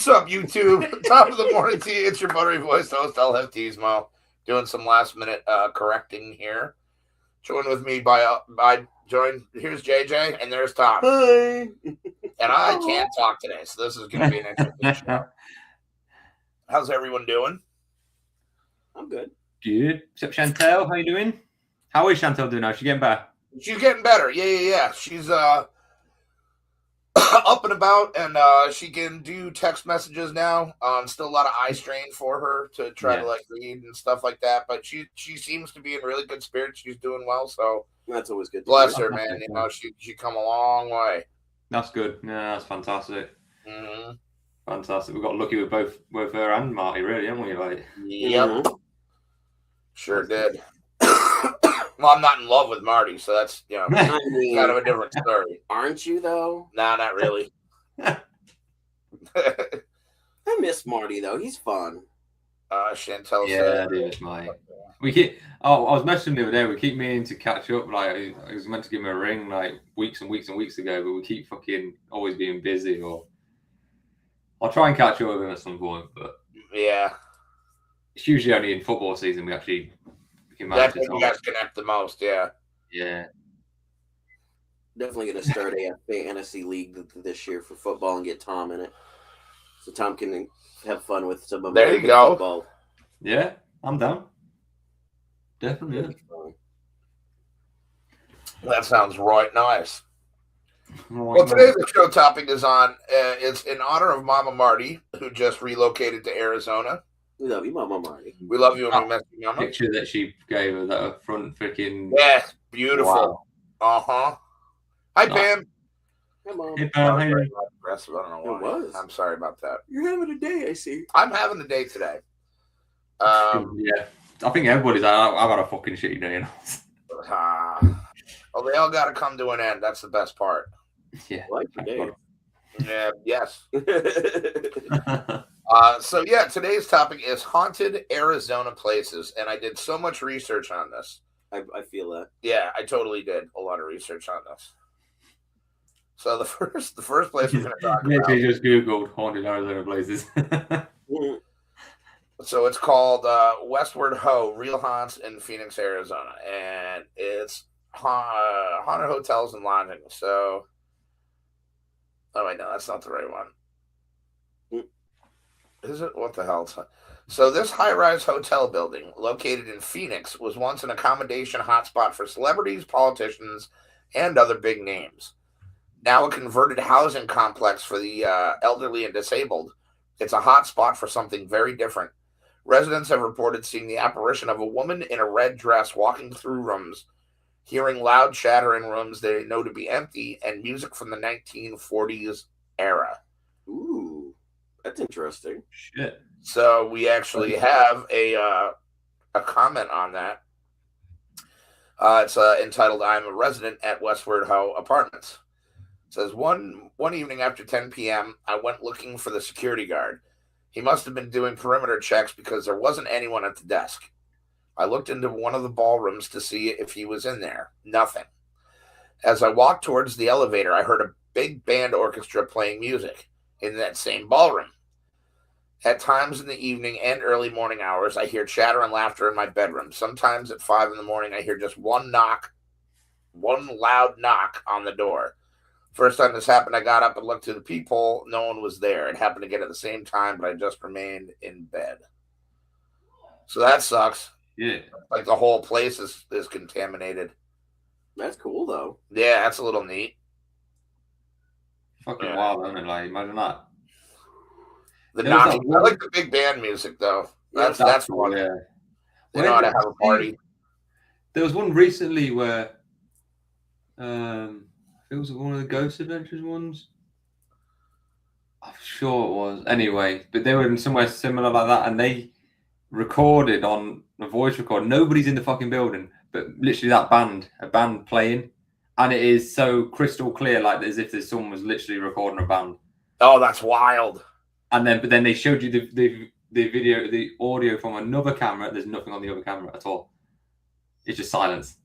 What's up, YouTube? Top of the morning to you. It's your buttery voice host, HefTV, doing some last minute correcting here. Joined with me by here's JJ and there's Tom. Hi. And I can't talk today, so this is going to be an interesting show. How's everyone doing? I'm good. Good. Except Chantel, how you doing? How is Chantel doing now? Is she getting better? She's getting better. Yeah. She's up and about, and she can do text messages now. Still a lot of eye strain for her to try to read and stuff like that, but she seems to be in really good spirits. She's doing well, so that's always good. Bless her, man. You know, she come a long way. That's good. Yeah, that's fantastic. Mm-hmm. Fantastic. We got lucky with both her and Marty, really, haven't we? Like, yep. Sure did. Well, I'm not in love with Marty, so that's kind of a different story. Aren't you though? Nah, not really. I miss Marty though. He's fun. Chantel said, I do miss Marty. I was messaging the other day. We keep meaning to catch up. Like, I was meant to give him a ring like weeks and weeks and weeks ago, but we keep fucking always being busy. Or I'll try and catch up with him at some point, but yeah, it's usually only in football season we actually. That's when you guys connect the most, yeah. Yeah. Definitely going to start a fantasy league this year for football and get Tom in it. So Tom can have fun with some of American football. Yeah, I'm down. Definitely. That sounds right nice. Well, today's show topic is it's in honor of Mama Marty, who just relocated to Arizona. We love you, Mama Marty. We love you, and we miss you, Mama. Picture that she gave her, that front freaking. Yeah, beautiful. Wow. Hi, Pam. Hi, Mom. Hey, Pam. I don't know why. It was. I'm sorry about that. You're having a day, I see. I'm having a day today. Yeah, I think everybody's. I've had a fucking shitty day. Well, they all got to come to an end. That's the best part. Yeah. I like your day. Yeah. Yes. So today's topic is haunted Arizona places, and I did so much research on this. I feel that. Yeah, I totally did a lot of research on this. So the first place we're going to talk about. You just Googled haunted Arizona places. So it's called Westward Ho, Real Haunts in Phoenix, Arizona, and it's haunted hotels and lodging. So, oh wait, no, that's not the right one. Is it? What the hell? So this high-rise hotel building located in Phoenix was once an accommodation hotspot for celebrities, politicians, and other big names. Now a converted housing complex for the elderly and disabled, it's a hotspot for something very different. Residents have reported seeing the apparition of a woman in a red dress walking through rooms, hearing loud chatter in rooms they know to be empty, and music from the 1940s era. Ooh. That's interesting. Shit. So we actually have a comment on that. It's entitled, "I'm a resident at Westward Ho Apartments." It says, one evening after 10 p.m., I went looking for the security guard. He must have been doing perimeter checks because there wasn't anyone at the desk. I looked into one of the ballrooms to see if he was in there. Nothing. As I walked towards the elevator, I heard a big band orchestra playing music in that same ballroom. At times in the evening and early morning hours, I hear chatter and laughter in my bedroom. Sometimes at 5 in the morning, I hear just one loud knock on the door. First time this happened, I got up and looked through the peephole. No one was there. It happened again at the same time, but I just remained in bed. So that sucks. Yeah. Like the whole place is contaminated. That's cool, though. Yeah, that's a little neat. Fucking wild, isn't it? Like, imagine that. I like the big band music, though. That's fun. Yeah. They know how to have a party. There was one recently where it was one of the Ghost Adventures ones. I'm sure it was. Anyway, but they were in somewhere similar like that, and they recorded on a voice record. Nobody's in the fucking building, but literally a band playing, and it is so crystal clear, like as if someone was literally recording a band. Oh, that's wild. And then they showed you the video, the audio from another camera. There's nothing on the other camera at all. It's just silence.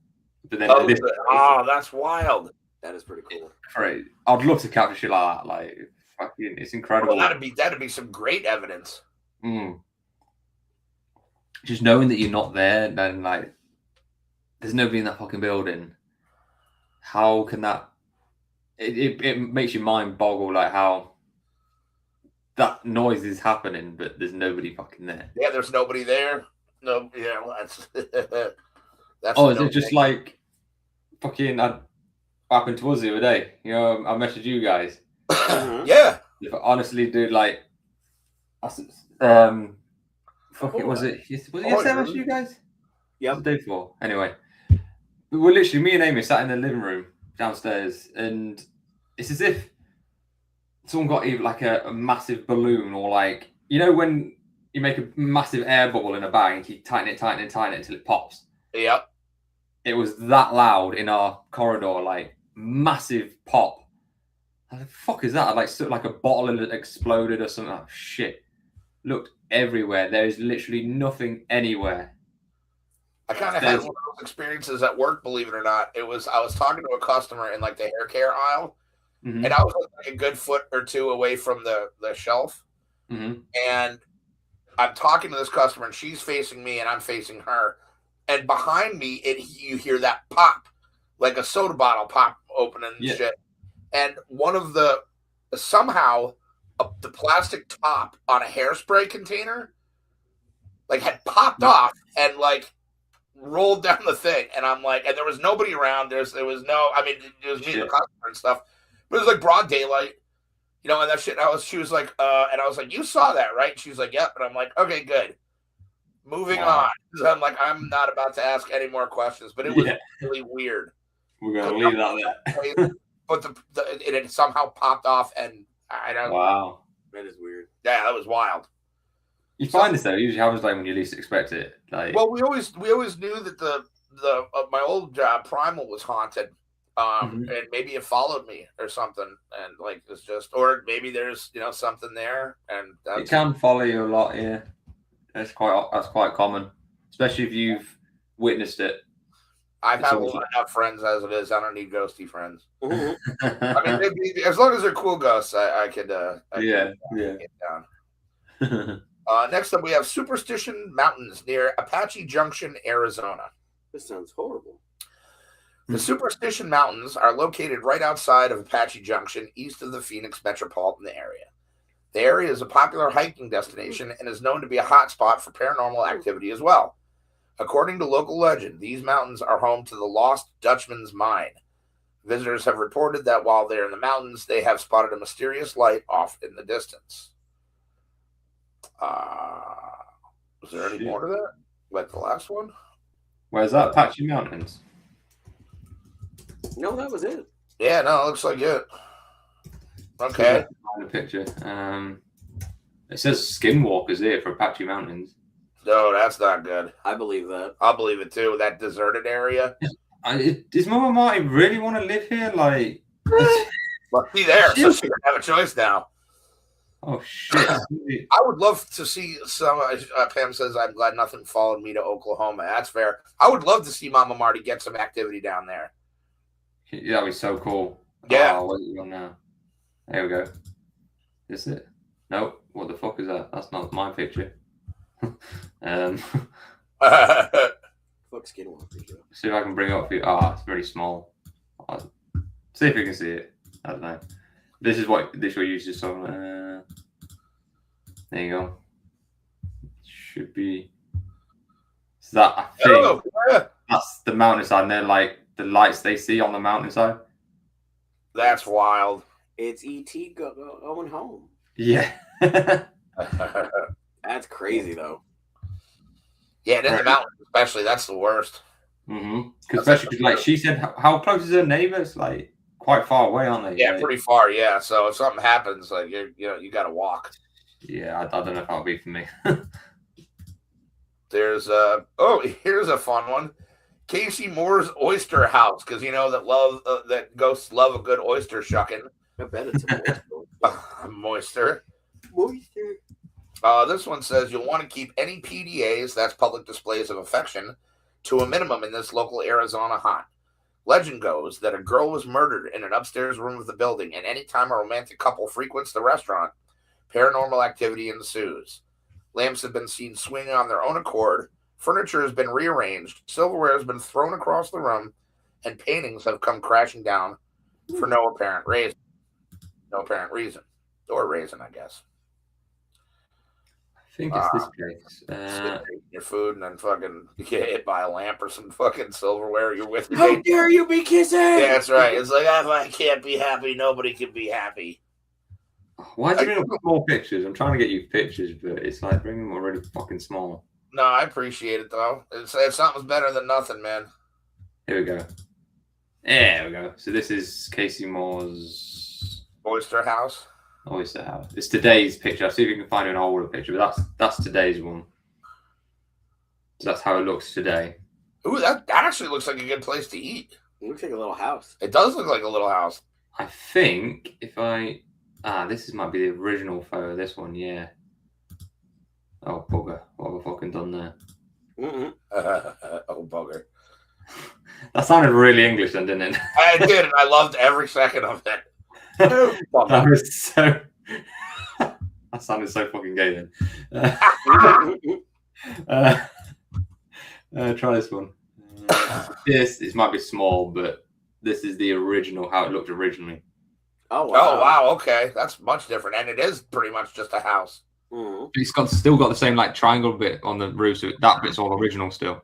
But then that's wild. That is pretty cool. Great. I'd love to capture shit like that. Like, fucking, it's incredible. Well, that'd be some great evidence. Just knowing that you're not there, then like, there's nobody in that fucking building. How can that? It makes your mind boggle, like how that noise is happening, but there's nobody fucking there. Yeah, there's nobody there. No, yeah, well, that's. That's is it just like fucking? What happened to us the other day? You know, I messaged you guys. Yeah. If I honestly, dude, like, fucking, was it yesterday I messaged you guys? Yeah. The day before. Anyway, we're literally, me and Amy sat in the living room downstairs, and it's as if someone got even like a massive balloon, or like, you know, when you make a massive air bubble in a bag and keep tighten it until it pops. Yep. It was that loud in our corridor, like massive pop. How the fuck is that? Like a bottle that exploded or something. Oh, shit. Looked everywhere. There is literally nothing anywhere. I kind of had one of those experiences at work, believe it or not. I was talking to a customer in like the hair care aisle, and I was like a good foot or two away from the shelf. And I'm talking to this customer, and she's facing me, and I'm facing her. And behind me, you hear that pop, like a soda bottle pop opening and shit. And one of the plastic top on a hairspray container, like, had popped off and like rolled down the thing. And I'm like, and there was nobody around. There was no, I mean, it was me and the customer and stuff, but it was like broad daylight, you know, and that shit. She was like, and I was like, you saw that, right? She was like, yep. And I'm like, okay, good. Moving on. I'm like, I'm not about to ask any more questions, but it was really weird. We're gonna leave that there. But it somehow popped off, and I don't. Wow, that is weird. Yeah, that was wild. You find this though, it usually happens like when you least expect it. Like, well, we always knew that the my old job Primal was haunted, and maybe it followed me or something, and like it's just, or maybe there's something there, and it can follow you a lot. Yeah, that's quite common, especially if you've witnessed it. I've had enough friends as it is. I don't need ghosty friends. I mean, as long as they're cool ghosts, I could. Get down. Next up, we have Superstition Mountains near Apache Junction, Arizona. This sounds horrible. The Superstition Mountains are located right outside of Apache Junction, east of the Phoenix metropolitan area. The area is a popular hiking destination and is known to be a hotspot for paranormal activity as well. According to local legend, these mountains are home to the Lost Dutchman's Mine. Visitors have reported that while they're in the mountains, they have spotted a mysterious light off in the distance. Is there any more to that? Like the last one? Where's that? Apache Mountains? No, that was it. Yeah, no, it looks like it. Okay. Find a picture. It says Skinwalkers here for Apache Mountains. No, that's not good. I believe that. I'll believe it too. That deserted area. Does Mama Marty really want to live here? Like, well, be there, so she doesn't have a choice now. Oh shit! I would love to see some. Pam says, "I'm glad nothing followed me to Oklahoma." That's fair. I would love to see Mama Marty get some activity down there. Yeah, that'd be so cool. Yeah. Oh, what are you on now? There we go. Is it? Nope. What the fuck is that? That's not my picture. Fuck Skinwalker. See if I can bring it up for you. Ah, it's very small. See if you can see it. I don't know. This is what you used to saw. There you go. Should be. Is that, I think that's the mountainside, and they're like the lights they see on the mountainside. That's wild. It's E.T. going home. Yeah. That's crazy though. Yeah, and in the mountains especially, that's the worst. Especially because, like she said, how close is her neighbors? Like quite far away, aren't they? Yeah, pretty far. Yeah, so if something happens, like you got to walk. Yeah, I don't know if that'll be for me. There's here's a fun one. Casey Moore's Oyster House, because you know that ghosts love a good oyster shucking. I bet it's a moister. Moister. This one says you'll want to keep any PDAs, that's public displays of affection, to a minimum in this local Arizona haunt. Legend goes that a girl was murdered in an upstairs room of the building, and anytime a romantic couple frequents the restaurant, paranormal activity ensues. Lamps have been seen swinging on their own accord, furniture has been rearranged, silverware has been thrown across the room, and paintings have come crashing down for no apparent reason. No apparent reason. Or reason, I guess. I think it's this case. Eating your food and then fucking you get hit by a lamp or some fucking silverware. You're with me. How dare you be kissing? Yeah, that's right. It's like, if I can't be happy, nobody can be happy. Why do you bring up small pictures? I'm trying to get you pictures, but it's like bringing them already fucking small. No, I appreciate it, though. It's something's better than nothing, man. Here we go. There we go. So this is Casey Moore's Oyster House. Oyster House. It's today's picture. I'll see if you can find an older picture, but that's today's one. So that's how it looks today. Ooh, that actually looks like a good place to eat. It looks like a little house. It does look like a little house. I think if I... might be the original photo. This one, yeah. Oh, bugger. What have I fucking done there? Oh, bugger. That sounded really English then, didn't it? I did, and I loved every second of it. That was so... that sounded so fucking gay then. Try this one. This might be small, but this is the original, how it looked originally. Oh, wow. Oh, wow. Okay. That's much different. And it is pretty much just a house. Mm-hmm. It's still got the same like triangle bit on the roof, so that bit's all original still.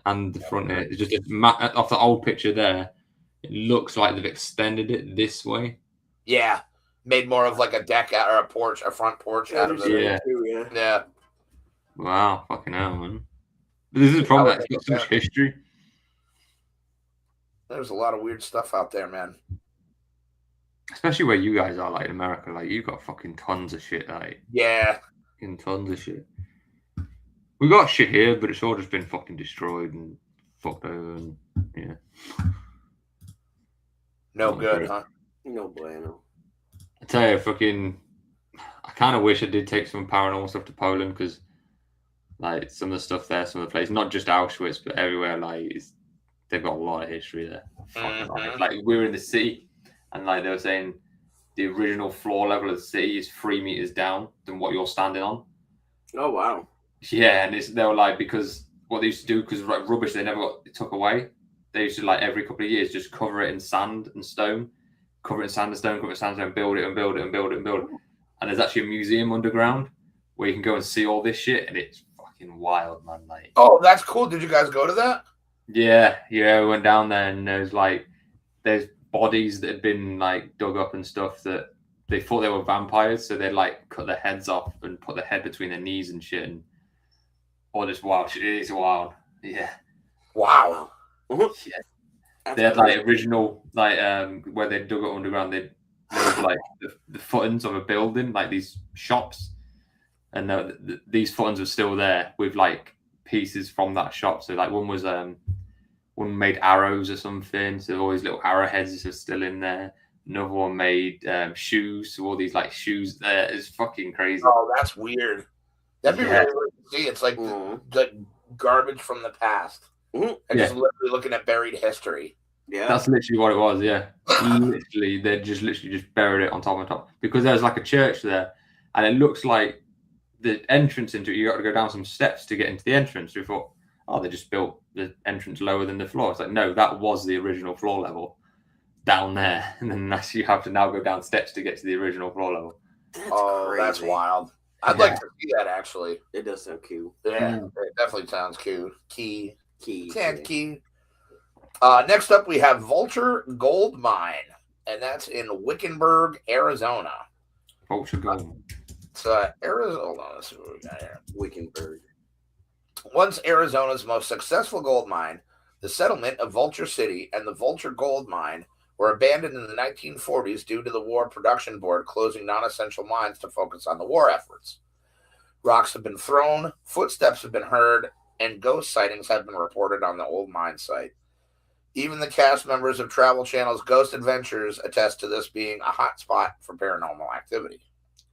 And the front here is just off the old picture there. It looks like they've extended it this way. Yeah. Made more of like a deck or a porch, a front porch out of it. Yeah. Wow, fucking hell, man. But this is the problem. It's got so much history. There's a lot of weird stuff out there, man. Especially where you guys are, like in America. Like, you've got fucking tons of shit, like. Yeah. Fucking tons of shit. We got shit here, but it's all just been fucking destroyed and fucked over and, yeah. No good, huh? No bueno. I tell you, I kind of wish I did take some paranormal stuff to Poland, because, like, some of the stuff there, some of the places, not just Auschwitz, but everywhere, like, they've got a lot of history there. Like, we were in the city, and, like, they were saying the original floor level of the city is 3 meters down than what you're standing on. Oh, wow. Yeah, and they were like, because what they used to do, because like rubbish they never got took away, they used to like every couple of years just cover it in sand and stone, cover it in sand and stone, cover it in sand and stone, build it and build it and build it and build it. And there's actually a museum underground where you can go and see all this shit, and it's fucking wild, man. Like, oh, that's cool. Did you guys go to that? Yeah, we went down there, and there's bodies that had been like dug up and stuff that they thought they were vampires, so they like cut their heads off and put their head between their knees and shit, and all this wild shit. It is wild. Yeah. Wow. Yeah. They had like original, like where they dug it underground. They were like the footings of a building, like these shops, and these footings were still there with like pieces from that shop. So like one made arrows or something. So all these little arrowheads are still in there. Another one made shoes. So all these like shoes there is fucking crazy. Oh, that's weird. That'd be really weird to see. It's like the garbage from the past. And just literally looking at buried history. Yeah, that's literally what it was. Yeah, literally, they just buried it on top because there's like a church there, and it looks like the entrance into it. You got to go down some steps to get into the entrance. We thought, oh, they just built the entrance lower than the floor. It's like, no, that was the original floor level down there, and then you have to now go down steps to get to the original floor level. That's crazy. That's wild. I'd like to see that, actually. It does sound cute. Yeah, it definitely sounds cute. Key. Key. Next up, we have Vulture Gold Mine, and that's in Wickenburg, Arizona. Vulture Gold. It's Arizona. Let's see what we got here. Wickenburg. Once Arizona's most successful gold mine, the settlement of Vulture City and the Vulture Gold Mine were abandoned in the 1940s due to the War Production Board closing non-essential mines to focus on the war efforts. Rocks have been thrown, footsteps have been heard, and ghost sightings have been reported on the old mine site. Even the cast members of Travel Channel's Ghost Adventures attest to this being a hot spot for paranormal activity.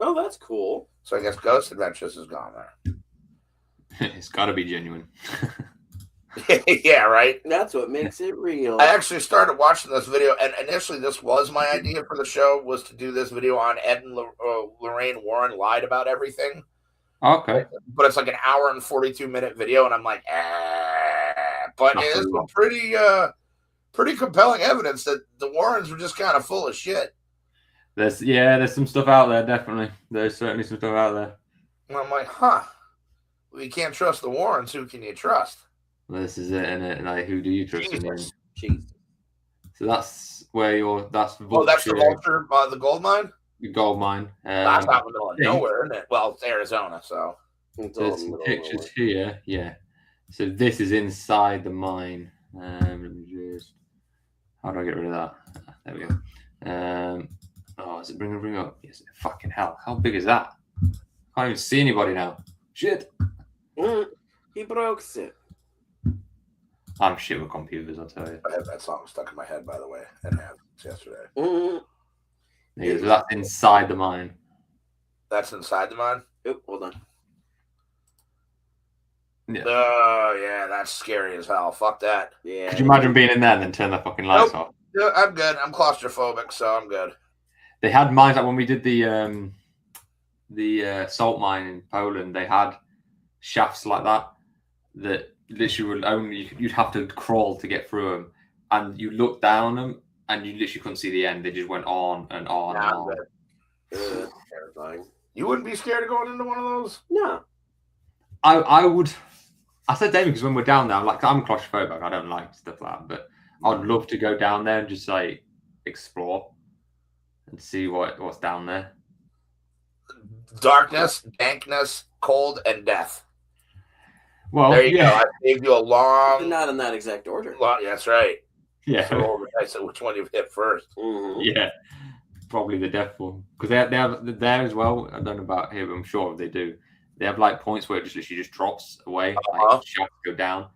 Oh, that's cool. So I guess Ghost Adventures has gone there. It's got to be genuine. Yeah, right. That's what makes it real. I actually started watching this video, and initially this was my idea for the show, was to do this video on Ed and Lorraine Warren lied about everything. Okay. But it's like an hour and 42-minute video, and I'm like, but it is some pretty compelling evidence that the Warrens were just kind of full of shit. There's some stuff out there, definitely. There's certainly some stuff out there. And I'm like, huh. Well, you can't trust the Warrens. Who can you trust? This is it, isn't it? Like, who do you trust? Jesus. So that's where that's the Vulture, the gold mine? The gold mine. That's out in the middle of nowhere, isn't it? Well, it's Arizona, so. There's some pictures here, yeah. So this is inside the mine. Let me just... How do I get rid of that? There we go. Is it bring up? Yes, fucking hell. How big is that? I can't even see anybody now. Shit. He broke it. I'm shit with computers, I'll tell you. I have that song stuck in my head, by the way, and have since yesterday. Yeah, so that's inside the mine. That's inside the mine? Oh, hold on. Yeah. Yeah, that's scary as hell. Fuck that. Yeah. Could you imagine being in there and then turn the fucking lights off? Yeah, I'm good. I'm claustrophobic, so I'm good. They had mines like when we did the salt mine in Poland. They had shafts like that literally would only you'd have to crawl to get through them, and you look down them and you literally couldn't see the end. They just went on and on and on. Terrifying. You wouldn't be scared of going into one of those? No. I would. I said David because when we're down there, I'm claustrophobic. I don't like stuff like that, but I'd love to go down there and just like explore and see what's down there. Darkness, dankness, cold, and death. Well, there you go. I gave you a long. But not in that exact order. That's right. Yeah. So I said which one you've hit first. Mm-hmm. Yeah. Probably the death one, because they have there as well. I don't know about here, but I'm sure they do. They have like points where it just literally just drops away, like shafts go down,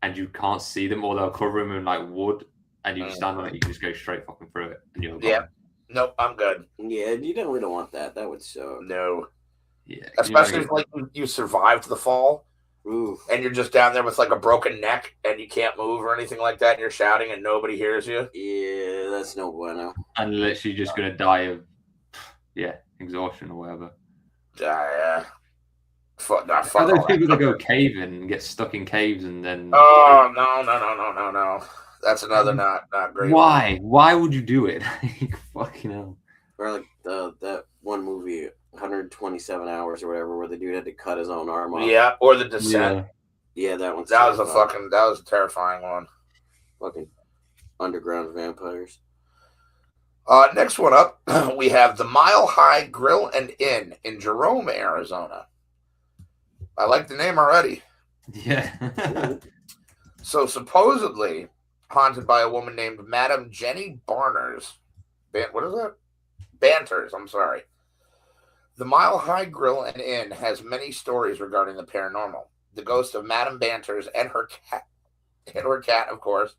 and you can't see them, or they'll cover them in like wood, and you just stand on it. You can just go straight fucking through it, and you're gone. Nope, I'm good. Yeah, you definitely don't want that. That would suck. No. Yeah. Especially if like you survived the fall. Ooh. And you're just down there with like a broken neck and you can't move or anything like that, and you're shouting and nobody hears you. Yeah, that's no bueno. And literally just gonna die of exhaustion or whatever. Yeah. Fuck Are those people that go caving and get stuck in caves and then Oh no. That's another not great. Why? Why would you do it? Fucking hell. Or like that one movie, 127 Hours or whatever, where the dude had to cut his own arm off. Yeah, or The Descent. Yeah, that one. That was a terrifying one. Fucking underground vampires. Next one up, we have the Mile High Grill and Inn in Jerome, Arizona. I like the name already. Yeah. So supposedly haunted by a woman named Madam Jenny Barners. What is that? Banters, I'm sorry. The Mile High Grill and Inn has many stories regarding the paranormal. The ghost of Madam Banters and her cat, of course,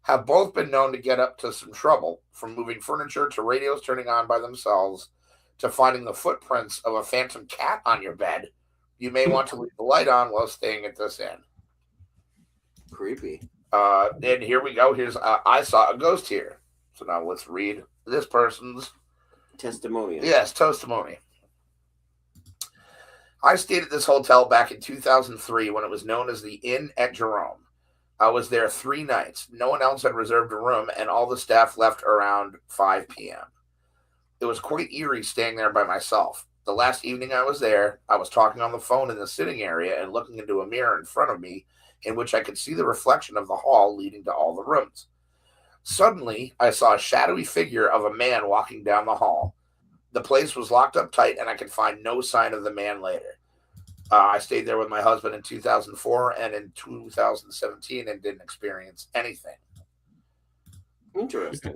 have both been known to get up to some trouble, from moving furniture to radios turning on by themselves to finding the footprints of a phantom cat on your bed. You may want to leave the light on while staying at this inn. Creepy. And here we go. Here's I saw a ghost here. So now let's read this person's testimony. Yes, testimony. I stayed at this hotel back in 2003 when it was known as the Inn at Jerome. I was there 3 nights. No one else had reserved a room, and all the staff left around 5 p.m. It was quite eerie staying there by myself. The last evening I was there, I was talking on the phone in the sitting area and looking into a mirror in front of me, in which I could see the reflection of the hall leading to all the rooms. Suddenly, I saw a shadowy figure of a man walking down the hall. The place was locked up tight, and I could find no sign of the man later. I stayed there with my husband in 2004 and in 2017 and didn't experience anything. Interesting.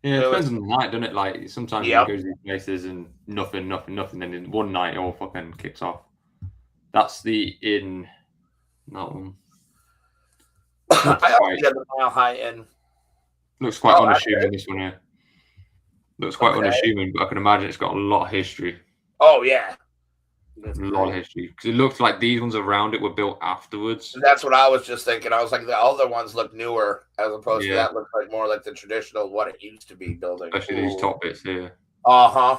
Yeah, it depends on the night, doesn't it? Like, sometimes you go to these places and nothing, then in one night it all fucking kicks off. That's the Inn. That one. I already had the Mile High Inn. Looks quite unassuming, this one here. Looks quite unassuming, but I can imagine it's got a lot of history. Oh, yeah. That's A lot of history. Because it looks like these ones around it were built afterwards. That's what I was just thinking. I was like, the other ones look newer, as opposed to Yeah. that looks like more like the traditional what it used to be building. Especially these top bits here. Uh-huh.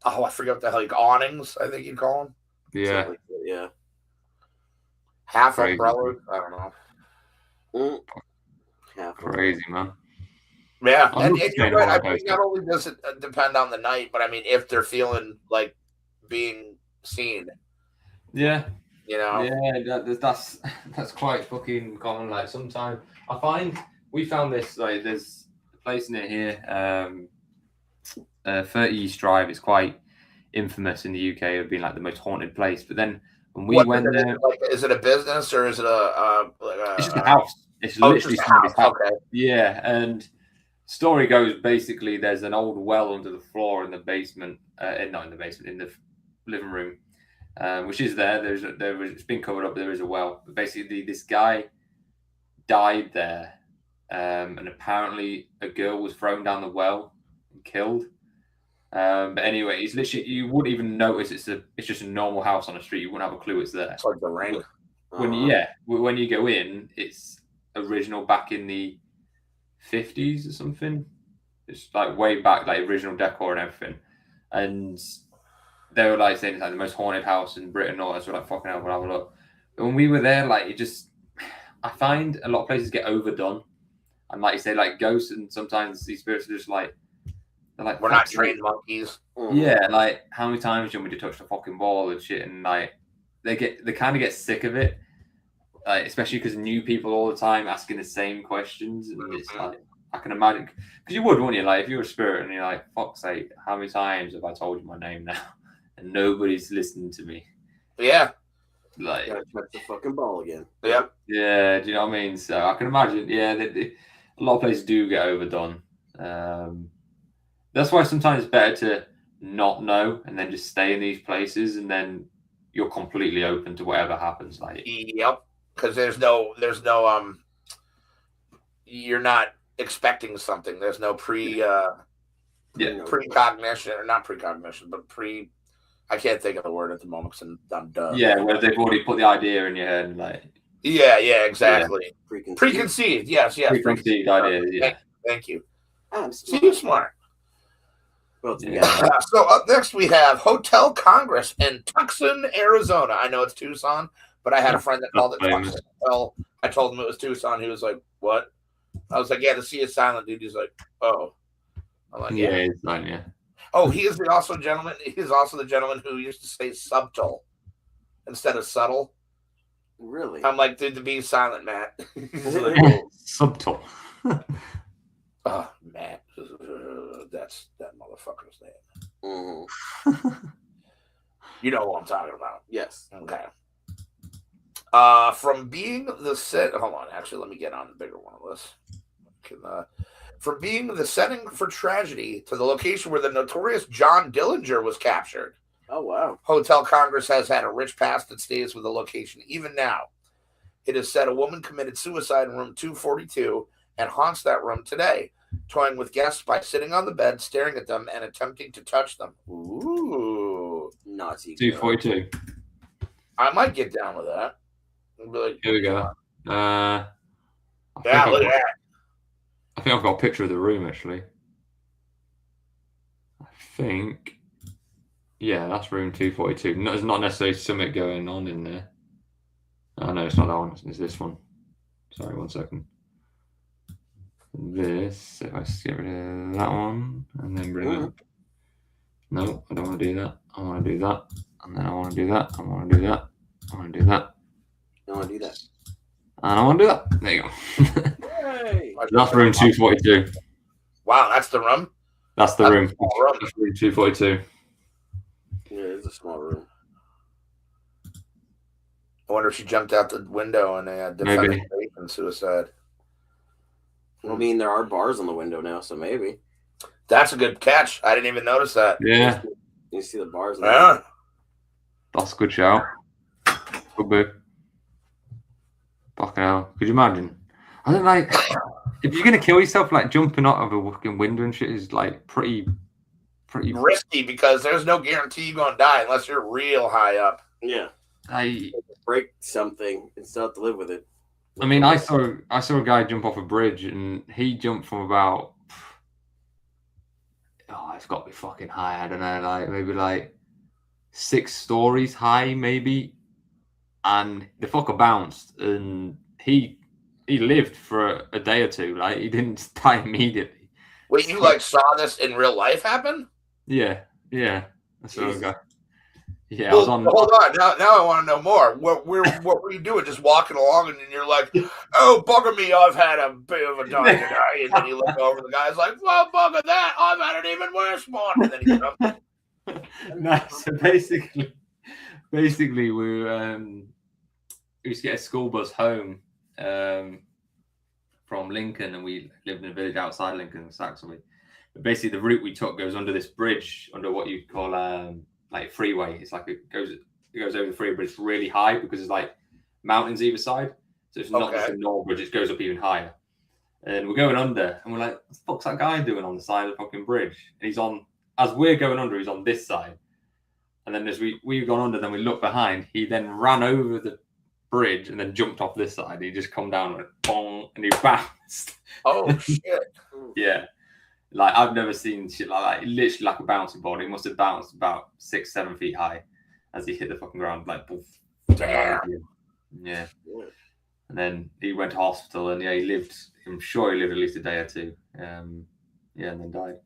Oh, I forget what the hell, like awnings, I think you'd call them. Yeah. Like that, yeah. Half Crazy. umbrellas. I don't know. Half Crazy, man. Yeah, I'm and not you're saying right. I all mean, those not only does it depend on the night, but I mean, if they're feeling like being seen, Yeah. you know. Yeah, that's quite fucking common. Like sometimes I find we found this, like there's a place near here, 30 East Drive. It's quite infamous in the UK of being like the most haunted place. But then when we went there, is it a business or is it it's just a house. It's Oh, literally just a somebody's house. house. Okay. Yeah, and story goes basically there's an old well under the floor in the basement, not in the basement, in the living room, which is there. It's been covered up. There is a well, but basically this guy died there, and apparently a girl was thrown down the well and killed. But anyway, it's literally you wouldn't even notice it's just a normal house on the street. You wouldn't have a clue it's there. It's like the Ring. When you go in, it's original back in the 50s or something. It's like way back, like original decor and everything. And they were like saying it's like the most haunted house in Britain. Or so we're like, fucking hell, we'll have a look. But when we were there, like I find a lot of places get overdone. And like you say, like ghosts and sometimes these spirits are just like, they're like, we're not trained monkeys. Yeah, like how many times do you want me to touch the fucking ball and shit? And like they kind of get sick of it. Especially because new people all the time asking the same questions, and it's like I can imagine because you would, wouldn't you? Like if you're a spirit and you're like, "Fuck's sake, how many times have I told you my name now?" and nobody's listening to me. Yeah, like gotta touch the fucking ball again. Yep. Yeah, do you know what I mean? So I can imagine. Yeah, a lot of places do get overdone. That's why sometimes it's better to not know and then just stay in these places, and then you're completely open to whatever happens. Like, yep. Because there's no you're not expecting something. There's no precognition, or not precognition, but I can't think of the word at the moment because I'm done. Yeah, where they've already put the idea in your head and like. Yeah, exactly. Yeah. Preconceived, yes. Preconceived ideas, yeah. Thank you. See, you're smart. Well, so up next we have Hotel Congress in Tucson, Arizona. I know it's Tucson, but I had a friend that called it Tucson. Well, I told him it was Tucson. He was like, "What?" I was like, "Yeah, the C is silent, dude." He's like, "Oh." I'm like, "Yeah, it's fine, yeah." Oh, he is also the gentleman who used to say subtle instead of subtle. Really? I'm like, dude, the B is silent, Matt. Like, subtle. Oh, Matt. That's that motherfucker's name. Mm-hmm. You know what I'm talking about. Yes. Okay. From being the set. Hold on. Actually, let me get on the bigger one of this. From being the setting for tragedy to the location where the notorious John Dillinger was captured. Oh, wow. Hotel Congress has had a rich past that stays with the location even now. It is said a woman committed suicide in room 242 and haunts that room today, toying with guests by sitting on the bed, staring at them, and attempting to touch them. Ooh. Naughty. 242. I might get down with that. Like, here we go. Look at that. I think I've got a picture of the room, actually. I think... Yeah, that's room 242. No, there's not necessarily something going on in there. Oh, no, it's not that one. It's this one. Sorry, 1 second. This, if I get rid of that one, and then bring it up. No, I don't want to do that. I want to do that. And then I want to do that. I want to do that. I want to do that. I want to do that. And I want to do that. There you go. Hey. That's room 242. Wow, that's the room? That's the room. That's room 242. Yeah, it's a small room. I wonder if she jumped out the window and defended and suicide. Well, I mean, there are bars on the window now, so maybe. That's a good catch. I didn't even notice that. Yeah. You see the bars? Yeah. That's a good shout. Good be. Fucking hell. Could you imagine? I don't like... If you're going to kill yourself, like, jumping out of a fucking window and shit is, like, pretty pretty risky because there's no guarantee you're going to die unless you're real high up. Yeah. I Break something and still have to live with it. mean, I saw a guy jump off a bridge, and he jumped from about it's got to be fucking high. I don't know, like maybe like 6 stories high, maybe. And the fucker bounced, and he lived for a day or two. Like he didn't die immediately. Wait, you like saw this in real life happen? Yeah. That's what I got. Yeah, well, I was on. Hold on, now I want to know more. What were you doing? Just walking along, and then you're like, "Oh, bugger me! I've had a bit of a dark night." And then you look over, the guy's like, "Well, bugger that! I've had an even worse one." And then he jumps. No, so basically, we used to get a school bus home from Lincoln, and we lived in a village outside Lincoln, Saxony. But basically, the route we took goes under this bridge, under what you call like freeway. It's like it goes over the freeway, but it's really high because there's like mountains either side. So it's not just a normal bridge; it goes up even higher. And we're going under, and we're like, "What the fuck's that guy doing on the side of the fucking bridge?" And he's on, as we're going under, he's on this side. And then as we've gone under, then we look behind. He then ran over the bridge and then jumped off this side. He just come down and went bong, and he bounced. Oh shit! Yeah, like I've never seen shit like that. Literally like a bouncing board. He must have bounced about 6-7 feet high as he hit the fucking ground. Like, poof. Damn. Yeah. And then he went to hospital, and he lived. I'm sure he lived at least a day or two. And then died.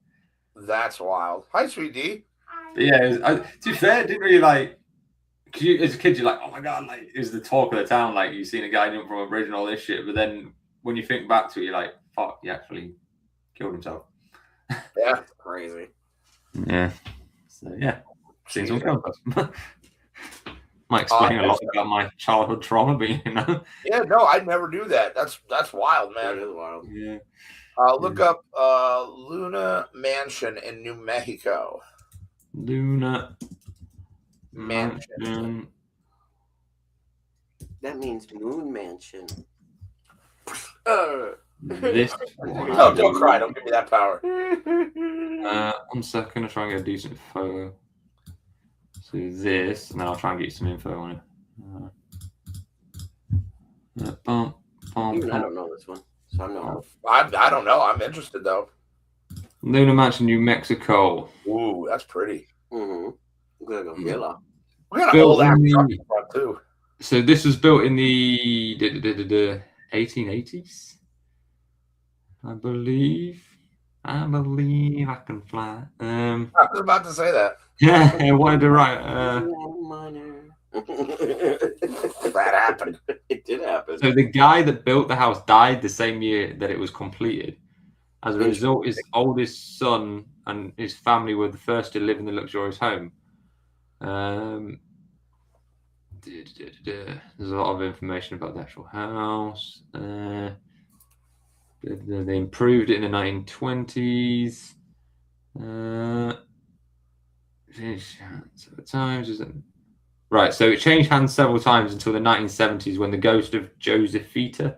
That's wild. Hi, sweet D. But yeah, to be fair, it didn't really like. Cause as a kid, you're like, "Oh my god!" Like it was the talk of the town. Like you've seen a guy jump from a bridge and all this shit. But then when you think back to it, you're like, "Fuck!" He actually killed himself. Yeah, That's crazy. Yeah. So yeah, seen some films. Might explain a lot about my childhood trauma, but you know. Yeah, no, I never knew that. That's wild, man. That is wild. Yeah. Look up Luna Mansion in New Mexico. Luna Mansion. That means Moon Mansion. This No, don't cry. Don't give me that power. 1 second, I'll try and get a decent photo. So this, and then I'll try and get you some info on it. Even I don't know this one, so I'm not. I don't know. I'm interested though. Luna Mansion, New Mexico. Ooh, that's pretty. Mm-hmm. We're gonna go Villa. We got a whole ass truck in front too. So this was built in the 1880s, I believe. I can fly. I was about to say that. Yeah, I wanted to write. That happened. It did happen. So the guy that built the house died the same year that it was completed. As a result, his oldest son and his family were the first to live in the luxurious home. There's a lot of information about the actual house. They improved it in the 1920s. Right, so it changed hands several times until the 1970s when the ghost of Josephita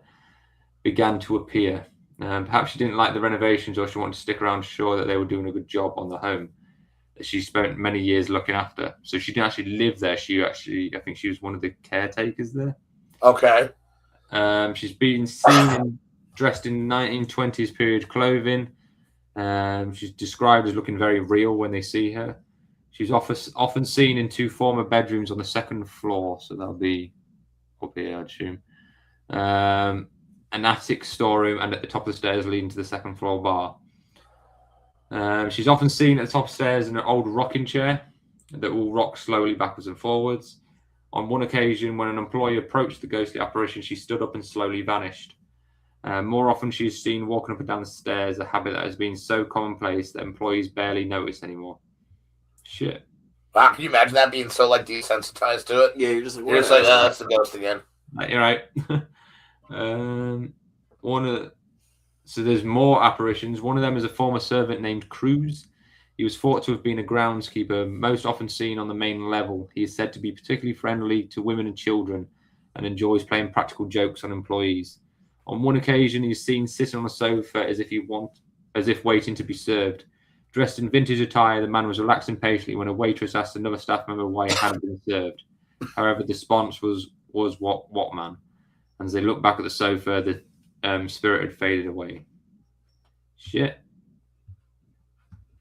began to appear. Perhaps she didn't like the renovations, or she wanted to stick around to show that they were doing a good job on the home that she spent many years looking after. So she didn't actually live there. I think she was one of the caretakers there. Okay. She's been seen dressed in 1920s period clothing. She's described as looking very real when they see her. She's often seen in 2 former bedrooms on the 2nd floor, so that'll be up here, I'd assume. An attic storeroom, and at the top of the stairs leading to the 2nd floor bar. She's often seen at the top of the stairs in an old rocking chair that will rock slowly backwards and forwards. On one occasion, when an employee approached the ghostly apparition, she stood up and slowly vanished. More often, she is seen walking up and down the stairs, a habit that has been so commonplace that employees barely notice anymore. Shit. Wow, can you imagine that being so like desensitized to it? Yeah, you're just like, that's the ghost again. You're right. So there's more apparitions. One of them is a former servant named Cruz. He was thought to have been a groundskeeper, most often seen on the main level. He is said to be particularly friendly to women and children and enjoys playing practical jokes on employees. On one occasion, he is seen sitting on a sofa as if waiting to be served. Dressed in vintage attire, the man was relaxing patiently when a waitress asked another staff member why it hadn't been served. However, the response was what man? And as they looked back at the sofa, the spirit had faded away. Shit.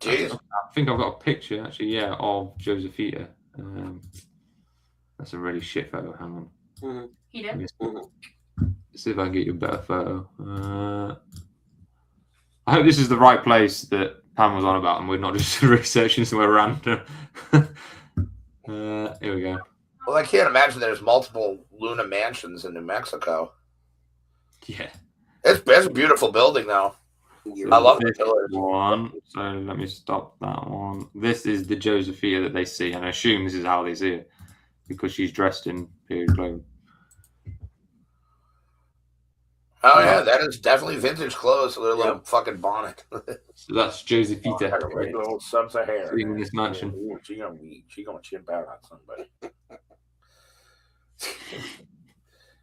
Jeez. I think I've got a picture, actually, yeah, of Josephita. That's a really shit photo. Hang on. He did? Let's see if I can get you a better photo. I hope this is the right place that Pam was on about and we're not just researching somewhere random. Here we go. Well, I can't imagine there's multiple Luna mansions in New Mexico. Yeah. It's a beautiful building, though. I love the pillars. One. So let me stop that one. This is the Josephita that they see, and I assume this is how they see it because she's dressed in period clothing. Oh, yeah, that is definitely vintage clothes with a little fucking bonnet. So that's Josephita. Little subs of hair. Sitting in this mansion. Ooh, she gonna chip out on somebody.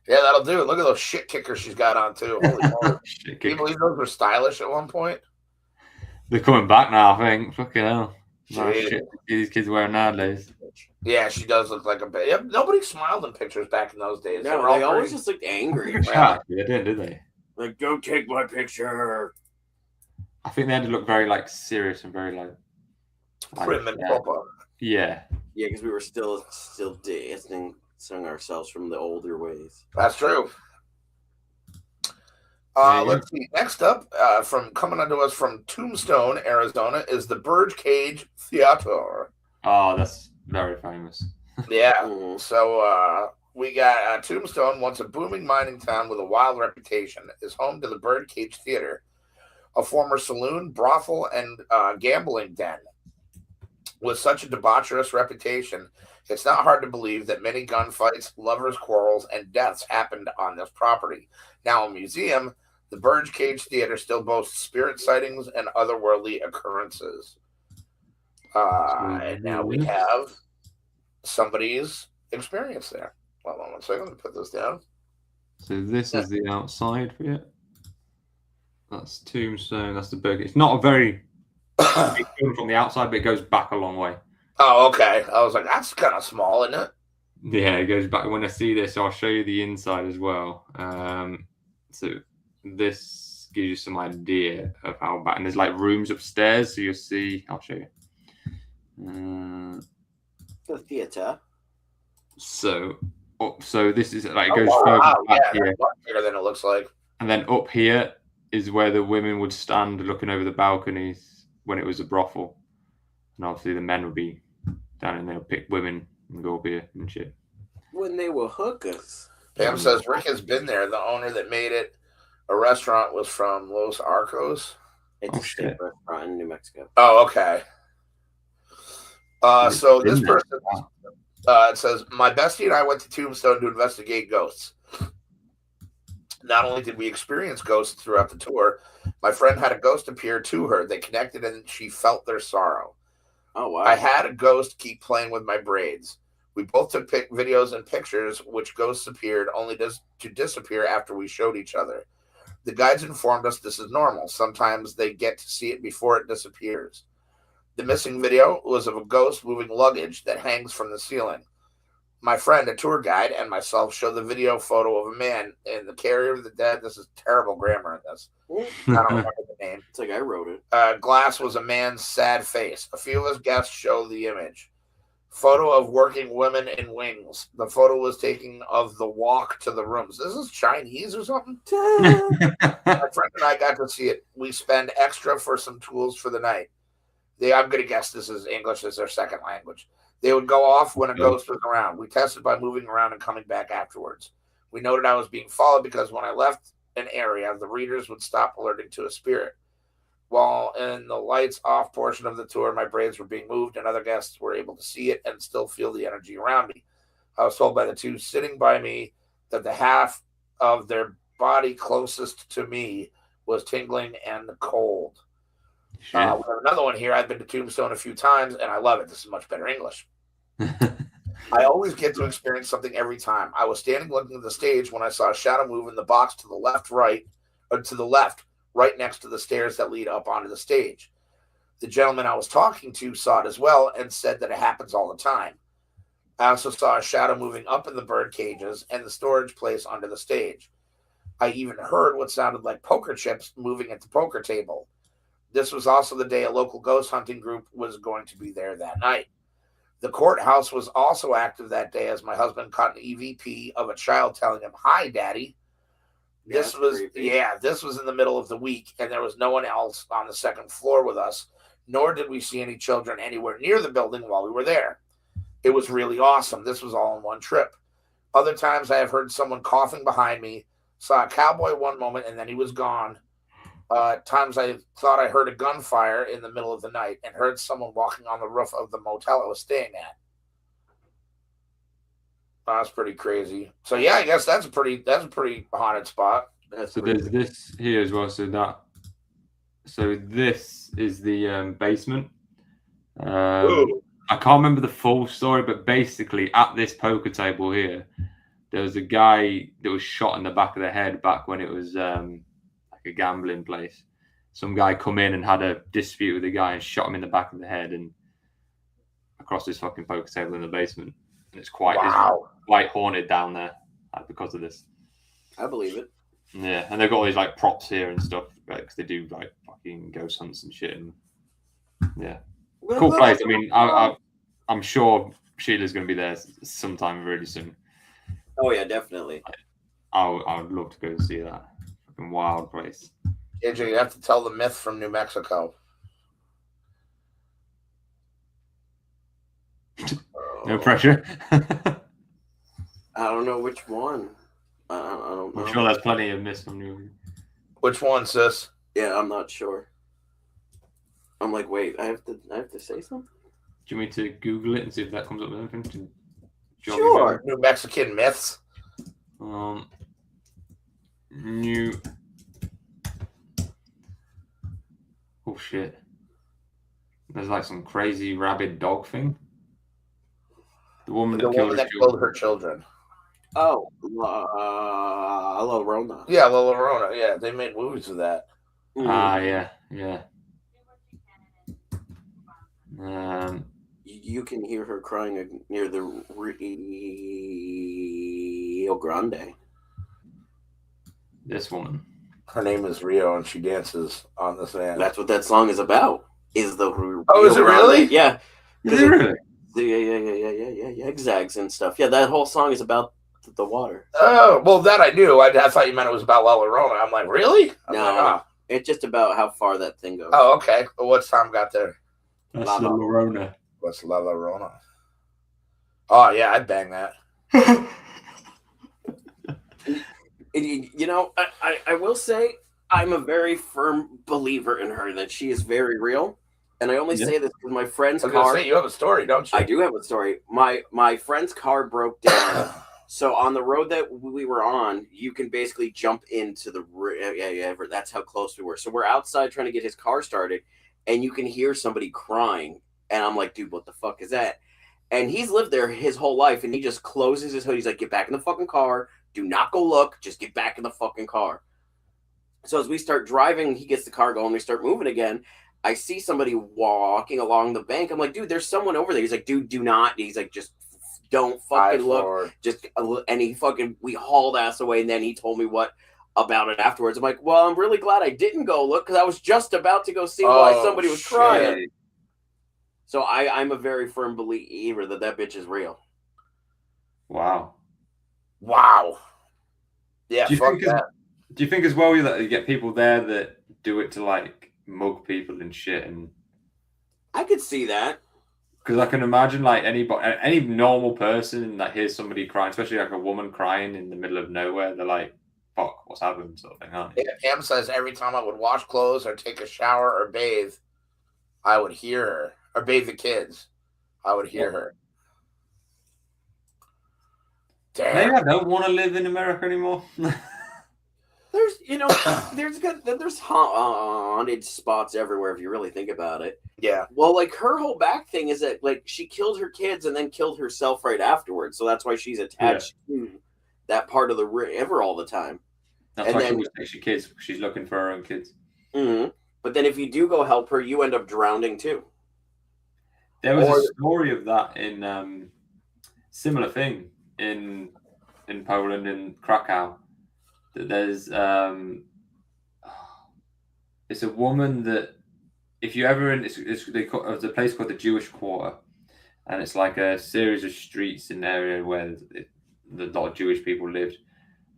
Yeah, that'll do it. Look at those shit kickers she's got on, too. Holy moly. Can you believe those were stylish at one point? They're coming back now, I think. Fucking hell. Shit. Shit these kids wearing nowadays. Yeah, she does look like a bit. Yep, nobody smiled in pictures back in those days. No, they always just looked angry. Yeah, they didn't, did they? Like, don't take my picture. I think they had to look very like serious and very like prim and proper. Yeah. Yeah, because we were still dancing ourselves from the older ways. That's true. Let's see. Next up, from coming unto us from Tombstone, Arizona, is the Birdcage Theater. Oh, that's very famous. Yeah. So we got Tombstone, once a booming mining town with a wild reputation, is home to the Birdcage Theater, a former saloon, brothel, and gambling den. With such a debaucherous reputation, it's not hard to believe that many gunfights, lovers' quarrels, and deaths happened on this property. Now a museum, the Birdcage Theater still boasts spirit sightings and otherworldly occurrences. And now we have somebody's experience there. Hold on one second. Let me put this down. So this is the outside for it. That's Tombstone. That's the burger. It's not a very big film from the outside, but it goes back a long way. Oh, okay. I was like, that's kind of small, isn't it? Yeah, it goes back. When I see this, I'll show you the inside as well. So this gives you some idea of how back. And there's like rooms upstairs, so you'll see. I'll show you. The theater. So this is like it goes further back here, much bigger than it looks like. and then up here is where the women would stand looking over the balconies when it was a brothel, and obviously the men would be down in there, pick women and go up here and shit. When they were hookers. Pam says Rick has been there. The owner that made it a restaurant was from Los Arcos. It's a state restaurant in New Mexico. Oh, okay. So this person, it says, my bestie and I went to Tombstone to investigate ghosts. Not only did we experience ghosts throughout the tour, my friend had a ghost appear to her. They connected and she felt their sorrow. Oh, wow. I had a ghost keep playing with my braids. We both took videos and pictures, which ghosts appeared only to disappear after we showed each other. The guides informed us this is normal. Sometimes they get to see it before it disappears. The missing video was of a ghost moving luggage that hangs from the ceiling. My friend, a tour guide, and myself showed the video photo of a man in the carrier of the dead. This is terrible grammar in this. I don't remember the name. It's like I wrote it. Glass was a man's sad face. A few of his guests showed the image. Photo of working women in wings. The photo was taken of the walk to the rooms. This is Chinese or something? My friend and I got to see it. We spend extra for some tools for the night. I'm going to guess this is English as their second language. They would go off when a ghost was around. We tested by moving around and coming back afterwards. We noted I was being followed because when I left an area, the readers would stop alerting to a spirit. While in the lights off portion of the tour, my braids were being moved and other guests were able to see it and still feel the energy around me. I was told by the two sitting by me that the half of their body closest to me was tingling and cold. We have another one here. I've been to Tombstone a few times and I love it. This is much better English. I always get to experience something every time. I was standing looking at the stage when I saw a shadow move in the box to the left, right next to the stairs that lead up onto the stage. The gentleman I was talking to saw it as well and said that it happens all the time. I also saw a shadow moving up in the bird cages and the storage place under the stage. I even heard what sounded like poker chips moving at the poker table. This was also the day a local ghost hunting group was going to be there that night. The courthouse was also active that day as my husband caught an EVP of a child telling him, "Hi, Daddy." This was in the middle of the week, and there was no one else on the second floor with us, nor did we see any children anywhere near the building while we were there. It was really awesome. This was all in one trip. Other times I have heard someone coughing behind me, saw a cowboy one moment, and then he was gone. Times I thought I heard a gunfire in the middle of the night and heard someone walking on the roof of the motel I was staying at. That's pretty crazy. So yeah, I guess that's a pretty haunted spot. So there's this here as well. So this is the basement. I can't remember the full story, but basically at this poker table here, there was a guy that was shot in the back of the head back when it was like a gambling place. Some guy come in and had a dispute with the guy and shot him in the back of the head and across this fucking poker table in the basement. And it's quite haunted down there because of this. I believe it. Yeah, and they've got all these like props here and stuff because they do like fucking ghost hunts and shit. And yeah, cool place. I mean, I'm sure Sheila's going to be there sometime really soon. Oh yeah, definitely. I would love to go see that fucking wild place. AJ, you have to tell the myth from New Mexico. No pressure. I don't know which one. I don't know. I'm sure there's plenty of myths from New. Which one, sis? Yeah, I'm not sure. I'm like, wait, I have to say something? Do you want me to Google it and see if that comes up with anything? Sure. New Mexican myths. New. Oh shit! There's like some crazy rabid dog thing. The woman that killed her children. Oh, La Llorona. Yeah, La Llorona. Yeah, they made movies of that. Yeah. You can hear her crying near the Rio Grande. This woman. Her name is Rio, and she dances on the sand. That's what that song is about. Is the Rio is it really? Yeah. Is it really? Yeah. Zigzags and stuff. Yeah, that whole song is about the water. Oh, well, that I knew. I thought you meant it was about La Llorona. I'm like, really? No, it's just about how far that thing goes. Oh, okay. Well, what's Tom got there? That's La Llorona. What's La Llorona? Oh, yeah, I'd bang that. You know, I will say I'm a very firm believer in her, that she is very real. And I only say this because my friend's car. You have a story, don't you? I do have a story. My friend's car broke down. So on the road that we were on, you can basically jump into the river. That's how close we were. So we're outside trying to get his car started, and you can hear somebody crying. And I'm like, dude, what the fuck is that? And he's lived there his whole life, and he just closes his hood. He's like, get back in the fucking car. Do not go look. Just get back in the fucking car. So as we start driving, he gets the car going. We start moving again. I see somebody walking along the bank. I'm like, dude, there's someone over there. He's like, dude, do not. He's like, just don't fucking look. We hauled ass away. And then he told me what about it afterwards. I'm like, well, I'm really glad I didn't go look, because I was just about to go see why somebody was crying. So I'm a very firm believer that bitch is real. Wow. Yeah, fuck that. Do you think as well that you get people there that do it to like mug people and shit? And I could see that. Because I can imagine like any normal person that hears somebody crying, especially like a woman crying in the middle of nowhere, they're like, fuck, what's happened, sort of thing, aren't they? Yeah, Pam says every time I would wash clothes or take a shower or bathe, I would hear her. Or bathe the kids, I would hear her. Damn. Maybe I don't want to live in America anymore. There's haunted spots everywhere if you really think about it. Yeah. Well, like her whole back thing is that like she killed her kids and then killed herself right afterwards, so that's why she's attached to that part of the river all the time. That's why she always takes her kids. She's looking for her own kids. Mm-hmm. But then if you do go help her, you end up drowning too. There was a story of that in similar thing in Poland, in Krakow. That there's it's a woman that if you ever in there's a place called the Jewish Quarter, and it's like a series of streets in the area where a lot of Jewish people lived.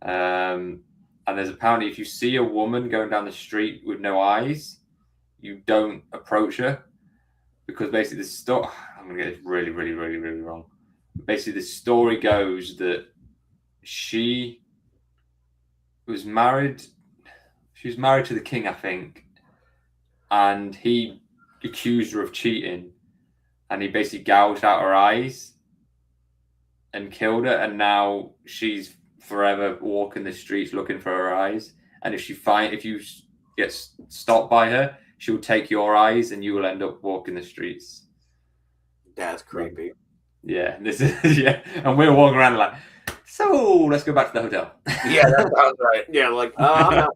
And there's apparently, if you see a woman going down the street with no eyes, you don't approach her, because basically I'm gonna get this really, really, really, really wrong. Basically, the story goes that she was married. She was married to the king, I think, and he accused her of cheating, and he basically gouged out her eyes and killed her, and now she's forever walking the streets looking for her eyes. And if you get stopped by her, she will take your eyes, and you will end up walking the streets. That's creepy. Yeah, this is and we're walking around like, so let's go back to the hotel. Yeah, that sounds right. Yeah, like I'm out.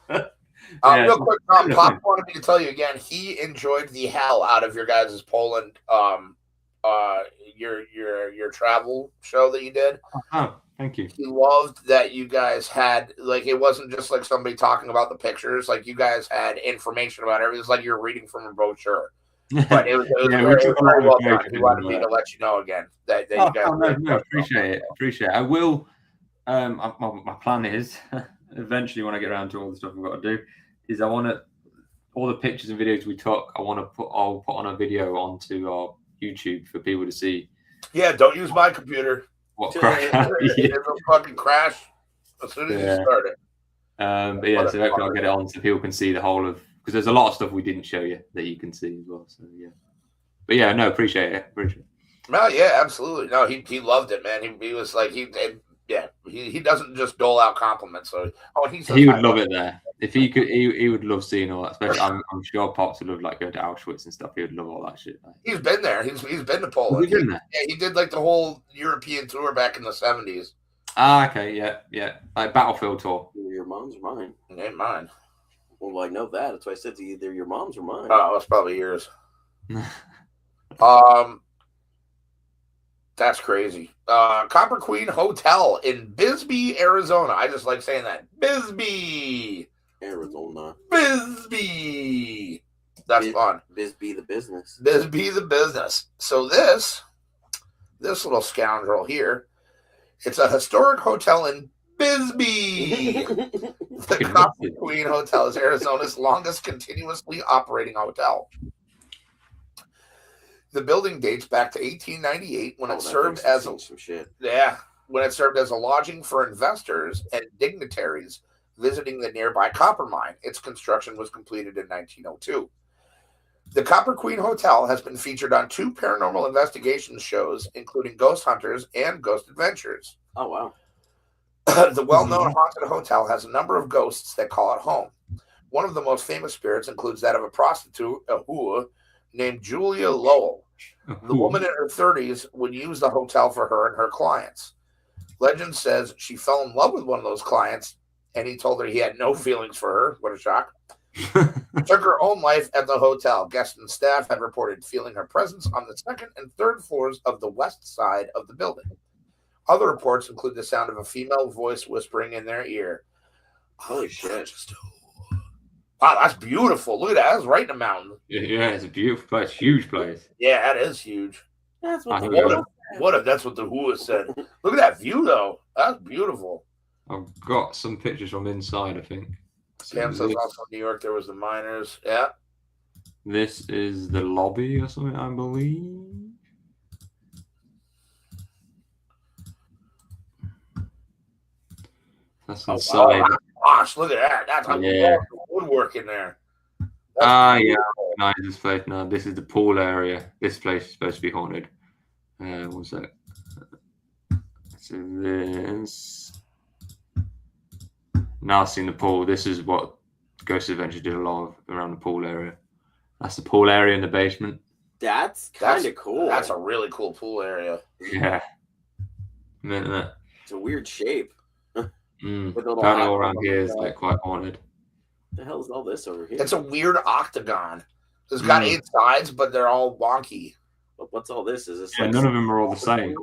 Real quick, Pop wanted me to tell you again, he enjoyed the hell out of your guys' Poland your travel show that you did. Oh, thank you. He loved that you guys had, like, it wasn't just like somebody talking about the pictures, like you guys had information about everything. It was like you're reading from a brochure. But it was very well done. He wanted me to let you know again that you guys appreciate it. I will. My plan is eventually, when I get around to all the stuff I've got to do, is I want to, all the pictures and videos we took, I'll put on a video onto our YouTube for people to see. Yeah, don't use my computer. What It'll fucking crash as soon as you start it. But yeah, so hopefully I'll get it on so people can see the whole of, because there's a lot of stuff we didn't show you that you can see as well. So yeah, but yeah, no, appreciate it. No, yeah, absolutely. No, he loved it, man. He was like he doesn't just dole out compliments. So he would love it there. If he could, he would love seeing all that. Especially, I'm sure Pops would love like going to Auschwitz and stuff. He would love all that shit. He's been there. He's been to Poland. He's been there. Yeah, he did like the whole European tour back in the 70s. Ah, okay, yeah, like Battlefield tour. Your mom's or mine? It ain't mine. Well, I know that. That's why I said to you, either your mom's or mine. Oh, it's probably yours. That's crazy. Copper Queen Hotel in Bisbee, Arizona. I just like saying that. Bisbee, Arizona. Bisbee. That's fun. Bisbee the business. Bisbee the business. So this little scoundrel here, it's a historic hotel in Bisbee. The Copper Queen Hotel is Arizona's longest continuously operating hotel. The building dates back to 1898 when it served as a lodging for investors and dignitaries visiting the nearby copper mine. Its construction was completed in 1902. The Copper Queen Hotel has been featured on 2 paranormal investigation shows, including Ghost Hunters and Ghost Adventures. Oh, wow. The well-known haunted hotel has a number of ghosts that call it home. One of the most famous spirits includes that of a prostitute, a hua, named Julia Lowell. The woman in her 30s would use the hotel for her and her clients. Legend says she fell in love with one of those clients, and he told her he had no feelings for her. What a shock. Took her own life at the hotel. Guests and staff had reported feeling her presence on the 2nd and 3rd floors of the west side of the building. Other reports include the sound of a female voice whispering in their ear. Holy shit. Wow, that's beautiful. Look at that. That's right in the mountain. Yeah, it's a beautiful place. Huge place. Yeah, that is huge. That's what if that's what the Who said. Look at that view, though. That's beautiful. I've got some pictures from inside, I think. Cam says also in New York there was the miners. Yeah. This is the lobby or something, I believe. That's inside. Oh, gosh, look at that. That's woodwork in there. Yeah. Nice, this place. No, this is the pool area. This place is supposed to be haunted. What's that? So this. Now seeing the pool. This is what Ghost Adventure did a lot of around the pool area. That's the pool area in the basement. That's kind of cool. That's a really cool pool area. Yeah. It's a weird shape. Kind of all around here is like quite haunted. the hell is all this over here? It's a weird octagon. It's got 8 sides, but they're all wonky. What's all this? Is this Yeah, none of them are all the same.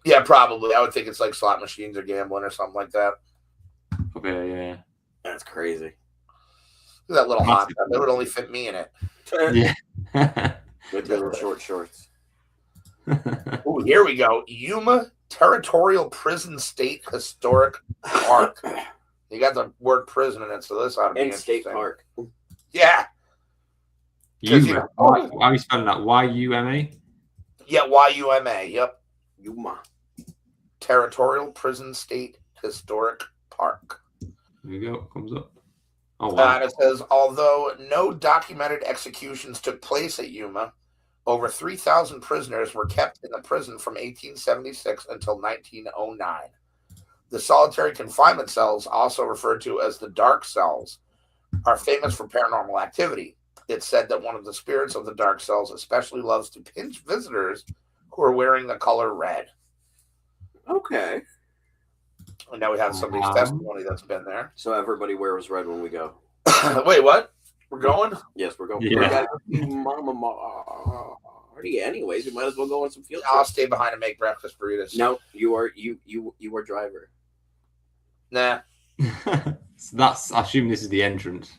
Yeah, probably. I would think it's like slot machines or gambling or something like that. Okay, yeah. That's crazy. That little hot tub. It would only fit me in it. Yeah. With your little short shorts. Oh, here we go. Yuma Territorial Prison State Historic Park. You got the word prison in it, so this ought to be And State interesting. Park. Yeah. Yuma. How are you spelling that? Y-U-M-A? Yeah, Y-U-M-A. Yep. Yuma. Territorial Prison State Historic Park. There we go. Comes up. Oh, wow. And it says, although no documented executions took place at Yuma, over 3,000 prisoners were kept in the prison from 1876 until 1909. The solitary confinement cells, also referred to as the dark cells, are famous for paranormal activity. It's said that one of the spirits of the dark cells especially loves to pinch visitors who are wearing the color red. Okay. And now we have somebody's testimony that's been there. So everybody wears red when we go. Wait, what? We're going? Yes, we're going. Yeah. We gotta go see Mama Marty. Anyways, we might as well go on some field I'll trips. stay behind and make breakfast burritos. No, you are driver. Nah. So I assume this is the entrance.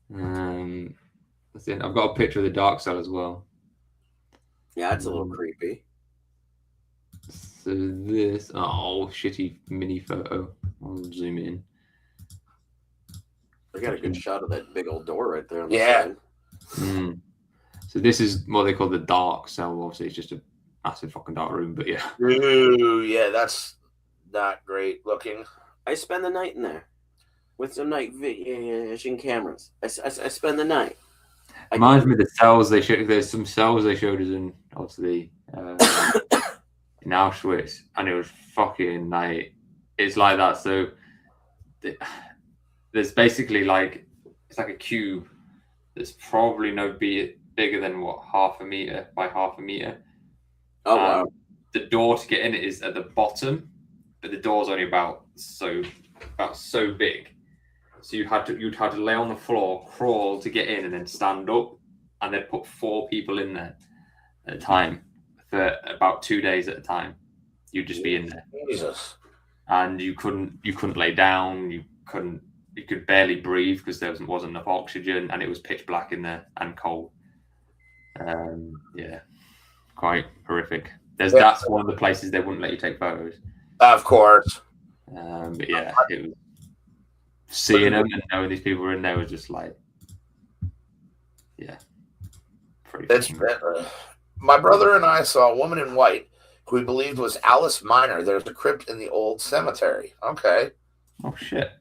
That's it. I've got a picture of the dark cell as well. Yeah, it's a little creepy. So this, shitty mini photo. I'll zoom in. I got a good shot of that big old door right there on the Yeah. side. So this is what they call the dark cell. Obviously, it's just a massive fucking dark room, but yeah. Ooh, yeah, that's not great looking. I spend the night in there with some night vision cameras. I spend the night. Reminds me of the cells they showed. There's some cells they showed us in, obviously, in Auschwitz, and it was fucking like, it's like that. So there's basically like, it's like a cube that's probably no bigger than half a meter by half a meter. Oh wow! The door to get in it is at the bottom, but the door's only about so big. So you'd have to lay on the floor, crawl to get in, and then stand up, and then put 4 people in there at a time for about 2 days at a time. You'd just be in there, Jesus. and you couldn't lay down. You could barely breathe because there wasn't enough oxygen, and it was pitch black in there and cold. Yeah, quite horrific. That's one of the places they wouldn't let you take photos. Of course. But yeah, it was seeing them and knowing these people were in there was just like, yeah, pretty. My brother and I saw a woman in white who we believed was Alice Minor. There's a crypt in the old cemetery. Okay. Oh shit.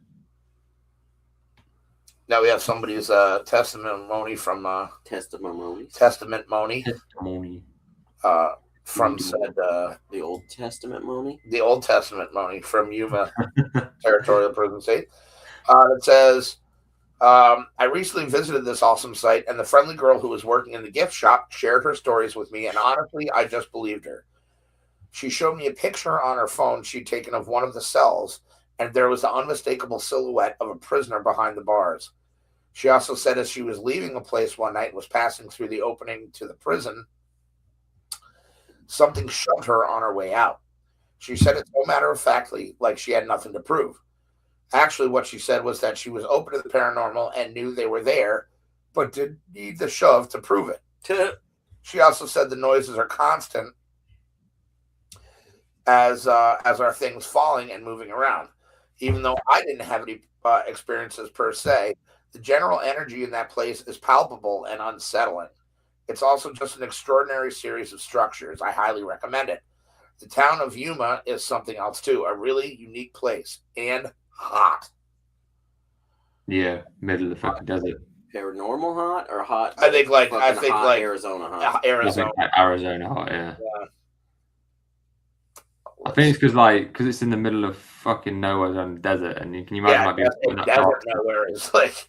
Now we have somebody's testimony from Testimony from said the Old Testament money. The Old Testament money from Yuma Territorial Prison State. It says, I recently visited this awesome site, and the friendly girl who was working in the gift shop shared her stories with me, and honestly, I just believed her. She showed me a picture on her phone she'd taken of one of the cells, and there was the unmistakable silhouette of a prisoner behind the bars. She also said as she was leaving the place one night and was passing through the opening to the prison, something shoved her on her way out. She said it so matter-of-factly, like she had nothing to prove. Actually, what she said was that she was open to the paranormal and knew they were there, but didn't need the shove to prove it. She also said the noises are constant, as are things falling and moving around. Even though I didn't have any experiences per se, the general energy in that place is palpable and unsettling. It's also just an extraordinary series of structures. I highly recommend it. The town of Yuma is something else too, a really unique place and hot. Yeah, middle of the fucking desert. Paranormal hot or hot? I think like Arizona hot. Arizona. Arizona hot, yeah. I think it's because it's in the middle of fucking nowhere on the desert, and can you imagine in that desert nowhere is like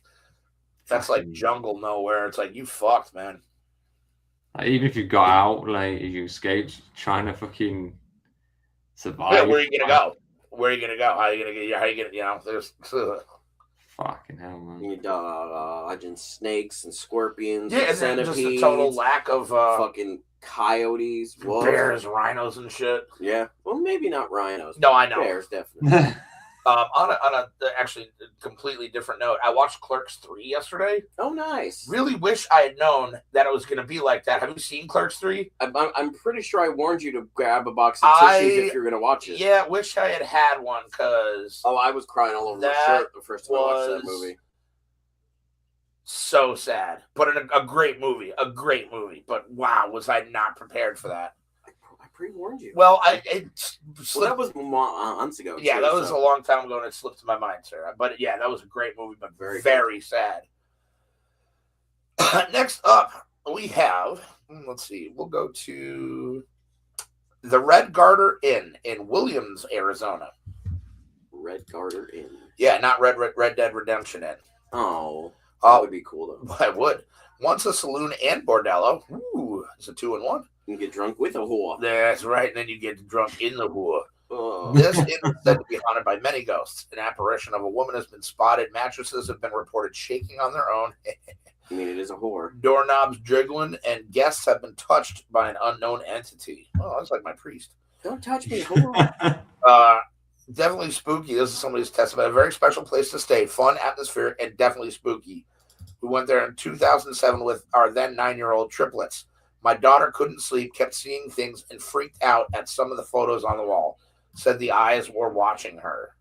that's like jungle nowhere. It's like you fucked, man. Like, even if you got out, like if you escaped, trying to fucking survive. Yeah, where are you gonna go? Where are you gonna go? How are you gonna get? There's fucking hell, man. You dodging snakes and scorpions, Yeah, and and then centipedes, just a total lack of fucking coyotes, wolves. bears, rhinos, and shit. Yeah, well, maybe not rhinos. No, I know. Bears, definitely. On a actually completely different note, I watched Clerks 3 yesterday. Oh, nice. Really wish I had known that it was going to be like that. Have you seen Clerks 3? I'm pretty sure I warned you to grab a box of tissues if you're going to watch it. Yeah, wish I had one because Oh, I was crying all over my shirt the first time I watched that movie. So sad, but a great movie, But wow, was I not prepared for that? I pre-warned you. Well, that was months ago. Yeah, that was a long time ago, and it slipped my mind, sir. But yeah, that was a great movie, but very sad. Next up, we have. Let's see. We'll go to the Red Garter Inn in Williams, Arizona. Red Garter Inn. Yeah, not Red Dead Redemption Inn. Oh, that would be cool though. I would. Once a saloon and bordello. Ooh, it's a 2-in-1. You can get drunk with a whore. That's right, and then you get drunk in the whore. Oh. This inn is said to be haunted by many ghosts. An apparition of a woman has been spotted. Mattresses have been reported shaking on their own. I mean, it is a whore. Doorknobs jiggling, and guests have been touched by an unknown entity. Oh, that's like my priest. Don't touch me, whore. Definitely spooky. This is somebody's testament. A very special place to stay. Fun, atmosphere, and definitely spooky. We went there in 2007 with our then 9-year-old triplets. My daughter couldn't sleep, kept seeing things, and freaked out at some of the photos on the wall. Said the eyes were watching her.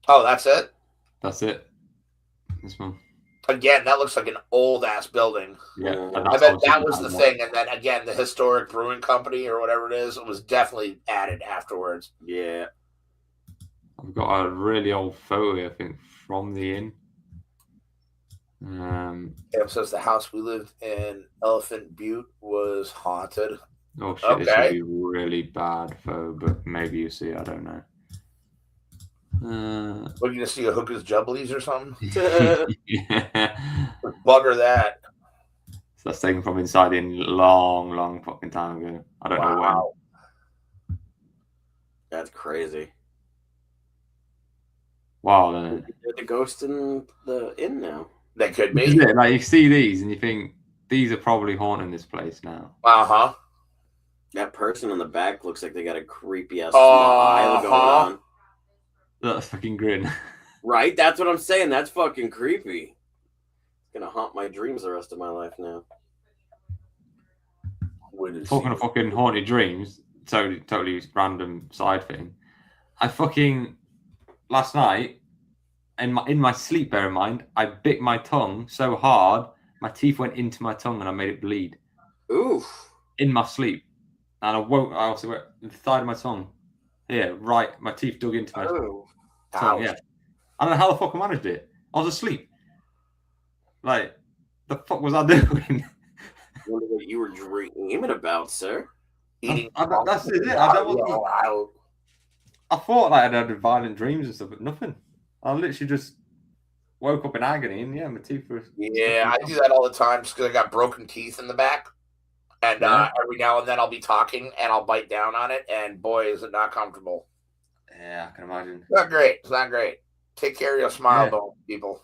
Oh, that's it? That's it. This one. Again, that looks like an old-ass building. Yeah. I bet that was the thing. And then, again, the Historic Brewing Company or whatever it is, it was definitely added afterwards. Yeah. I've got a really old photo, I think, from the inn. It says the house we lived in, Elephant Butte, was haunted. Oh shit, This would be really bad photo, but maybe you see it, I don't know. What, you gonna see a hooker's jubblies or something? Yeah. Bugger that. So that's taken from inside the inn long fucking time ago. I don't know when. That's crazy. Wow, They're the ghost in the inn now. They could be. Like you see these and you think these are probably haunting this place now. Uh-huh. That person in the back looks like they got a creepy ass smile going on. That fucking grin. Right? That's what I'm saying. That's fucking creepy. It's gonna haunt my dreams the rest of my life now. Talking of fucking haunted dreams, totally random side thing. I fucking last night in my sleep, bear in mind, I bit my tongue so hard my teeth went into my tongue and I made it bleed. Oof. In my sleep. And I also went the side of my tongue. Here, right, my teeth dug into my tongue. Yeah. I don't know how the fuck I managed it. I was asleep. Like, the fuck was I doing? I wonder what you were dreaming about, sir. Eating. That's it. I thought like, I'd had violent dreams and stuff, but nothing. I literally just woke up in agony, and yeah, my teeth were. Yeah, I do that all the time just because I got broken teeth in the back, and every now and then I'll be talking and I'll bite down on it, and boy, is it not comfortable. Yeah, I can imagine. It's not great. It's not great. Take care of your smile bones, people.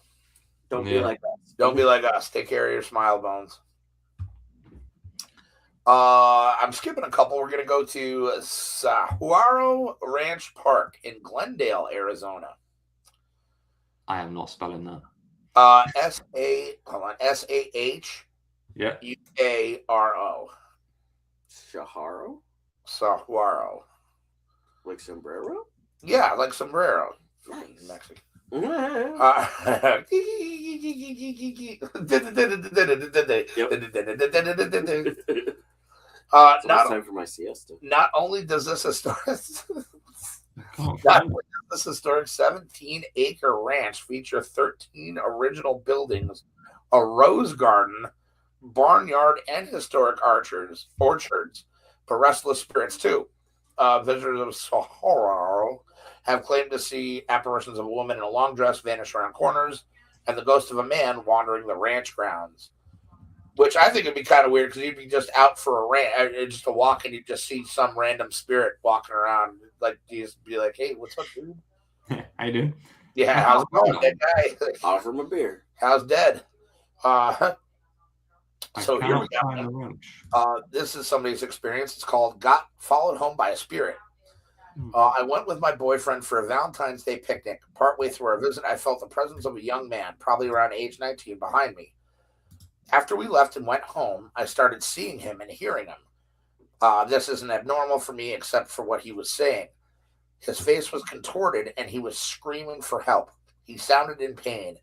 Don't be like us. Don't be like us. Take care of your smile bones. I'm skipping a couple. We're going to go to Sahuaro Ranch Park in Glendale, Arizona. I am not spelling that. S-A-H. Yeah. U-A-R-O. Shaharo? Sahuaro. Like sombrero? Yeah, like sombrero. Nice. Mexican. Time for my siesta. Not only does this historic 17-acre ranch feature 13 original buildings, a rose garden, barnyard, and historic orchards for restless spirits too. Visitors of Sahuaro have claimed to see apparitions of a woman in a long dress vanish around corners and the ghost of a man wandering the ranch grounds. Which I think would be kind of weird because you'd be just out for a ranch, just to walk, and you'd just see some random spirit walking around. Like, you just be like, hey, what's up, dude? How you doing? Yeah, how's it going, dead guy? Offer him a beer. How's dead? So here we cannot find the go. wrench. This is somebody's experience. It's called "Got Followed Home by a Spirit." I went with my boyfriend for a Valentine's Day picnic. Partway through our visit, I felt the presence of a young man, probably around age 19, behind me. After we left and went home, I started seeing him and hearing him. This isn't abnormal for me, except for what he was saying. His face was contorted, and he was screaming for help. He sounded in pain.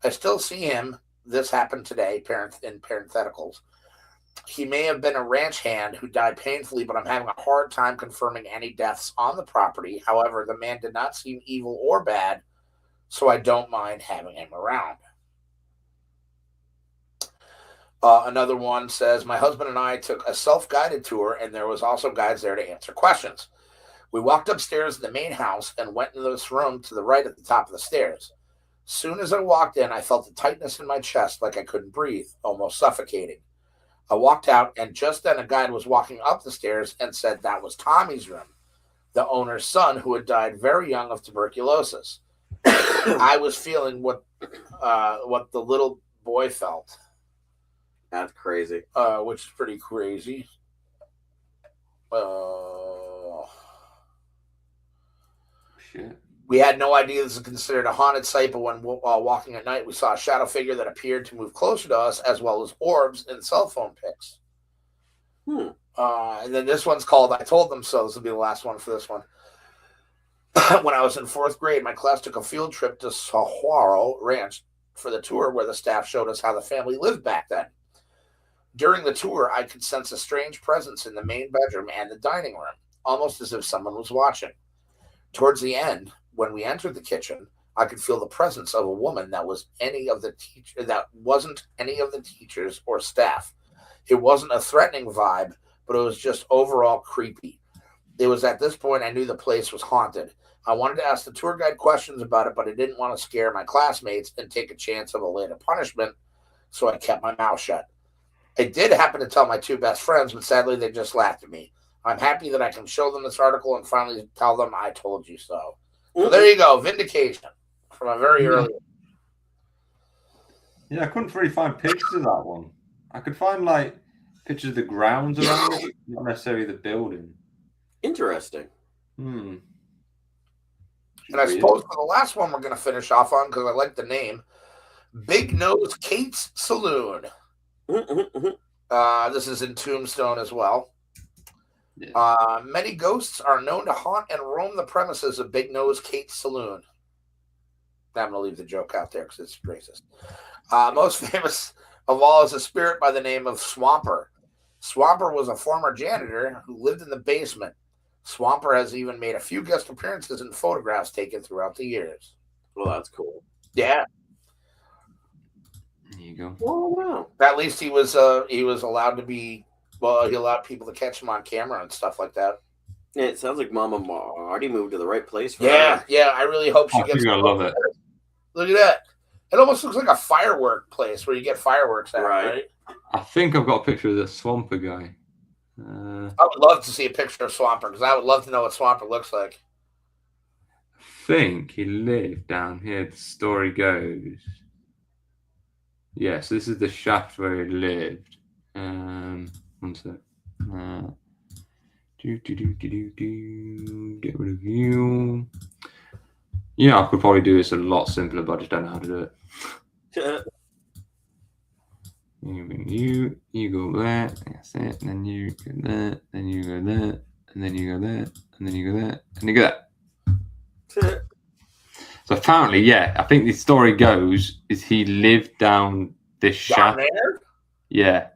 I still see him. This happened today, in parentheticals. He may have been a ranch hand who died painfully, but I'm having a hard time confirming any deaths on the property. However, the man did not seem evil or bad, so I don't mind having him around. Another one says, my husband and I took a self-guided tour, and there was also guides there to answer questions. We walked upstairs to the main house and went into this room to the right at the top of the stairs. Soon as I walked in, I felt a tightness in my chest like I couldn't breathe, almost suffocating. I walked out, and just then a guide was walking up the stairs and said that was Tommy's room, the owner's son who had died very young of tuberculosis. I was feeling what the little boy felt. That's crazy. Which is pretty crazy. Shit. We had no idea this is considered a haunted site, but when walking at night, we saw a shadow figure that appeared to move closer to us, as well as orbs and cell phone pics. And then this one's called I Told Them So. This will be the last one for this one. When I was in 4th grade, my class took a field trip to Saguaro Ranch for the tour, where the staff showed us how the family lived back then. During the tour, I could sense a strange presence in the main bedroom and the dining room, almost as if someone was watching. Towards the end, when we entered the kitchen, I could feel the presence of a woman that wasn't any of the teachers or staff. It wasn't a threatening vibe, but it was just overall creepy. It was at this point I knew the place was haunted. I wanted to ask the tour guide questions about it, but I didn't want to scare my classmates and take a chance of a later punishment, so I kept my mouth shut. I did happen to tell my 2 best friends, but sadly they just laughed at me. I'm happy that I can show them this article and finally tell them I told you so. So there you go, vindication from a very early. Yeah, I couldn't really find pictures of that one. I could find like pictures of the grounds around it, not necessarily the building. Interesting. And I suppose for the last one we're going to finish off on, because I like the name, Big Nose Kate's Saloon. This is in Tombstone as well. Yeah. Many ghosts are known to haunt and roam the premises of Big Nose Kate's Saloon. I'm going to leave the joke out there because it's racist. Most famous of all is a spirit by the name of Swamper. Swamper was a former janitor who lived in the basement. Swamper has even made a few guest appearances in photographs taken throughout the years. Well, that's cool. Yeah. There you go. Oh, wow. At least he was allowed to be. Well, he allowed people to catch him on camera and stuff like that. Yeah, it sounds like Mama Marty moved to the right place. For her. I really hope she gets. I love it. Look at that. It almost looks like a firework place where you get fireworks at, right? I think I've got a picture of the Swamper guy. I would love to see a picture of Swamper because I would love to know what Swamper looks like. I think he lived down here. The story goes. Yes, this is the shaft where he lived. One sec. Get rid of you. Yeah, I could probably do this a lot simpler, but I just don't know how to do it. You go there, that's it, and then you go there, then you go there, and then you go there, and then you go there, and you go there. So apparently, yeah, I think the story goes is he lived down this shaft. Yeah.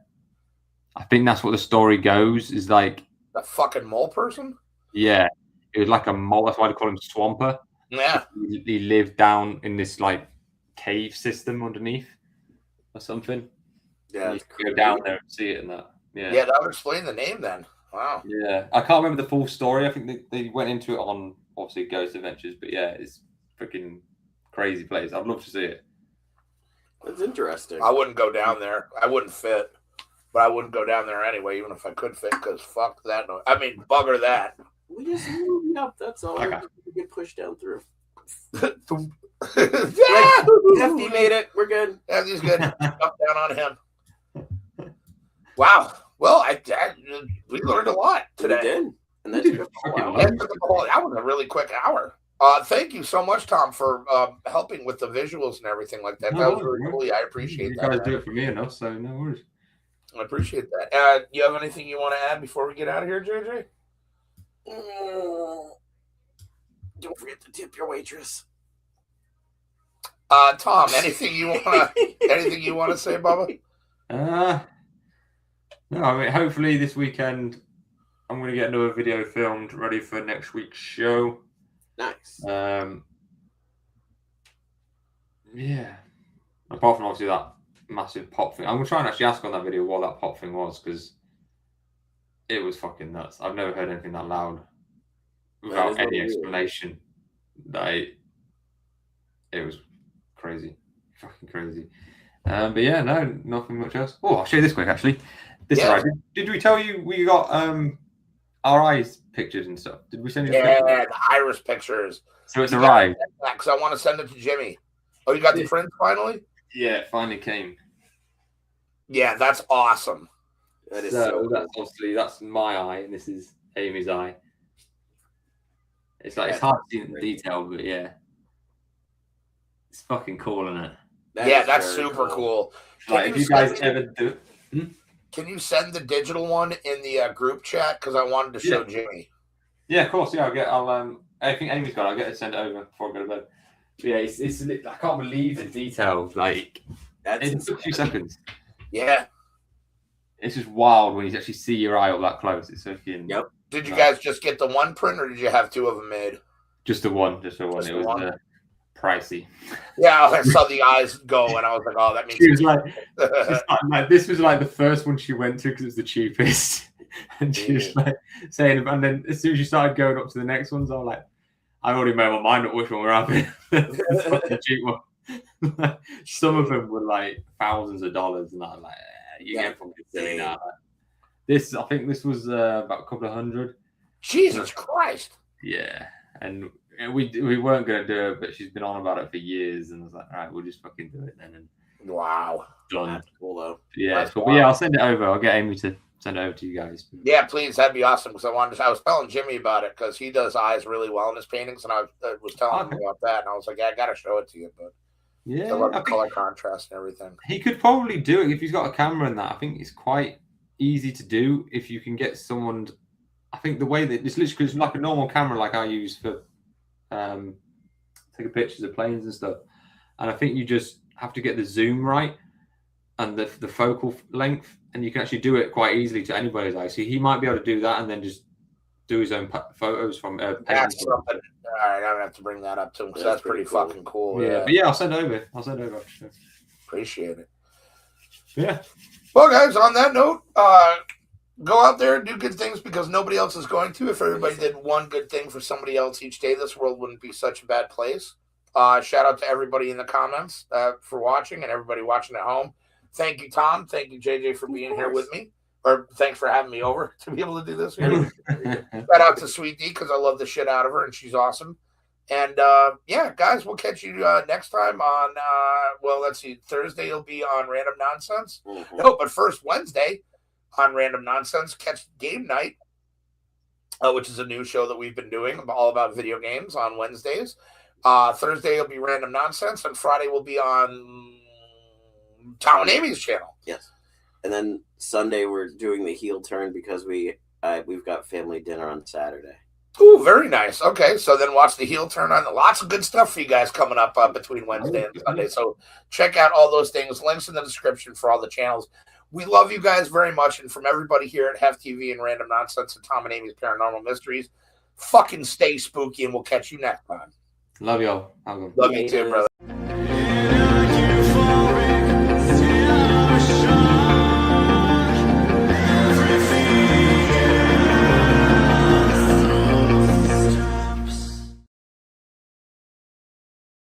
I think that's what the story goes, is like the fucking mole person? Yeah. It was like a mole, that's why they call him Swamper. Yeah. He lived down in this like cave system underneath or something. Yeah. You can go down there and see it and that. Yeah. Yeah, that would explain the name then. Wow. Yeah. I can't remember the full story. I think they went into it on obviously Ghost Adventures, but yeah, it's freaking crazy place. I'd love to see it. That's interesting. I wouldn't go down there. I wouldn't fit. But I wouldn't go down there anyway, even if I could fit, because fuck that noise. I mean, bugger that. We just moved up. That's all. Okay. We get pushed down through. Hefty made it. We're good. Hefty's good. Up down on him. Wow. Well, we learned a lot today. We did. And that's That was a really quick hour. Thank you so much, Tom, for helping with the visuals and everything like that. That was really cool. I appreciate that. You guys do it for me enough, so no worries. I appreciate that. You have anything you want to add before we get out of here, JJ? Don't forget to tip your waitress. Tom, anything you want to say, Bubba? No, I mean, hopefully this weekend I'm going to get another video filmed ready for next week's show. Nice. Yeah. Apart from obviously that massive pop thing, I'm going to try and actually ask on that video what that pop thing was, because it was fucking nuts. I've never heard anything that loud without any explanation. It was crazy. Fucking crazy. But yeah, no, nothing much else. Oh, I'll show you this quick actually. Did we tell you we got our eyes pictures and stuff? Did we send you the iris pictures? So it's arrived. Because I want to send it to Jimmy. Oh, you got the print finally? Yeah, it finally came. Yeah, that's awesome. That is that's my eye, and this is Amy's eye. It's like it's hard to see in the detail, but yeah, it's fucking cool, isn't it? That's super cool. Like, if you guys ever do, can you send the digital one in the group chat? Because I wanted to show Jimmy. Yeah, of course. Yeah, I think Amy's got it. I'll get it sent over before I go to bed. But yeah, it's I can't believe the detail. Like, it took a few seconds. Yeah. It's just wild when you actually see your eye up that close. It's fucking. Yep. Did you guys just get the one print, or did you have two of them made? Just the one. It was pricey. Yeah, I saw the eyes go, and I was like, "Oh, that means." She was like, this was like the first one she went to because it was the cheapest, and she was like saying, and then as soon as she started going up to the next ones, I was like, I already made my mind up which one we're having. The cheap one. Some of them were like thousands of dollars, and I'm like, you get fucking silly now. I think this was about a couple of $100. Jesus Christ! Yeah, and we weren't going to do it, but she's been on about it for years, and I was like, all right, we'll just fucking do it then. And wow, done. That's cool though. Yeah, but yeah, I'll send it over. I'll get Amy to send it over to you guys. Yeah, please, that'd be awesome. Because I was telling Jimmy about it because he does eyes really well in his paintings, and I was telling him about that, and I was like, yeah, I got to show it to you, but. Yeah, I love the color contrast and everything. He could probably do it if he's got a camera and that. I think it's quite easy to do if you can get someone. I think the way that it's literally it's like a normal camera, like I use for taking pictures of planes and stuff. And I think you just have to get the zoom right and the focal length, and you can actually do it quite easily to anybody's eye. So he might be able to do that and then just do his own photos from. That's something. All right, I'm gonna have to bring that up to him because that's pretty cool. Fucking cool. Yeah, but yeah, I'll send it over. Appreciate it. Yeah. Well, guys, on that note, go out there and do good things because nobody else is going to. If everybody did one good thing for somebody else each day, this world wouldn't be such a bad place. Shout out to everybody in the comments for watching and everybody watching at home. Thank you, Tom. Thank you, JJ, for being here with me. Or thanks for having me over to be able to do this. Shout out to Sweet D because I love the shit out of her and she's awesome. And yeah, guys, we'll catch you next time on, let's see, Thursday will be on Random Nonsense. Mm-hmm. No, but first Wednesday on Random Nonsense, catch Game Night, which is a new show that we've been doing all about video games on Wednesdays. Thursday will be Random Nonsense, and Friday will be on Tom and Amy's channel. Yes. And then Sunday we're doing the heel turn because we've got family dinner on Saturday. Ooh, very nice. Okay, so then watch the heel turn on. Lots of good stuff for you guys coming up between Wednesday and Sunday. So check out all those things. Links in the description for all the channels. We love you guys very much. And from everybody here at HefTV and Random Nonsense and Tom and Amy's Paranormal Mysteries, fucking stay spooky and we'll catch you next time. Love y'all. Love you too, brother.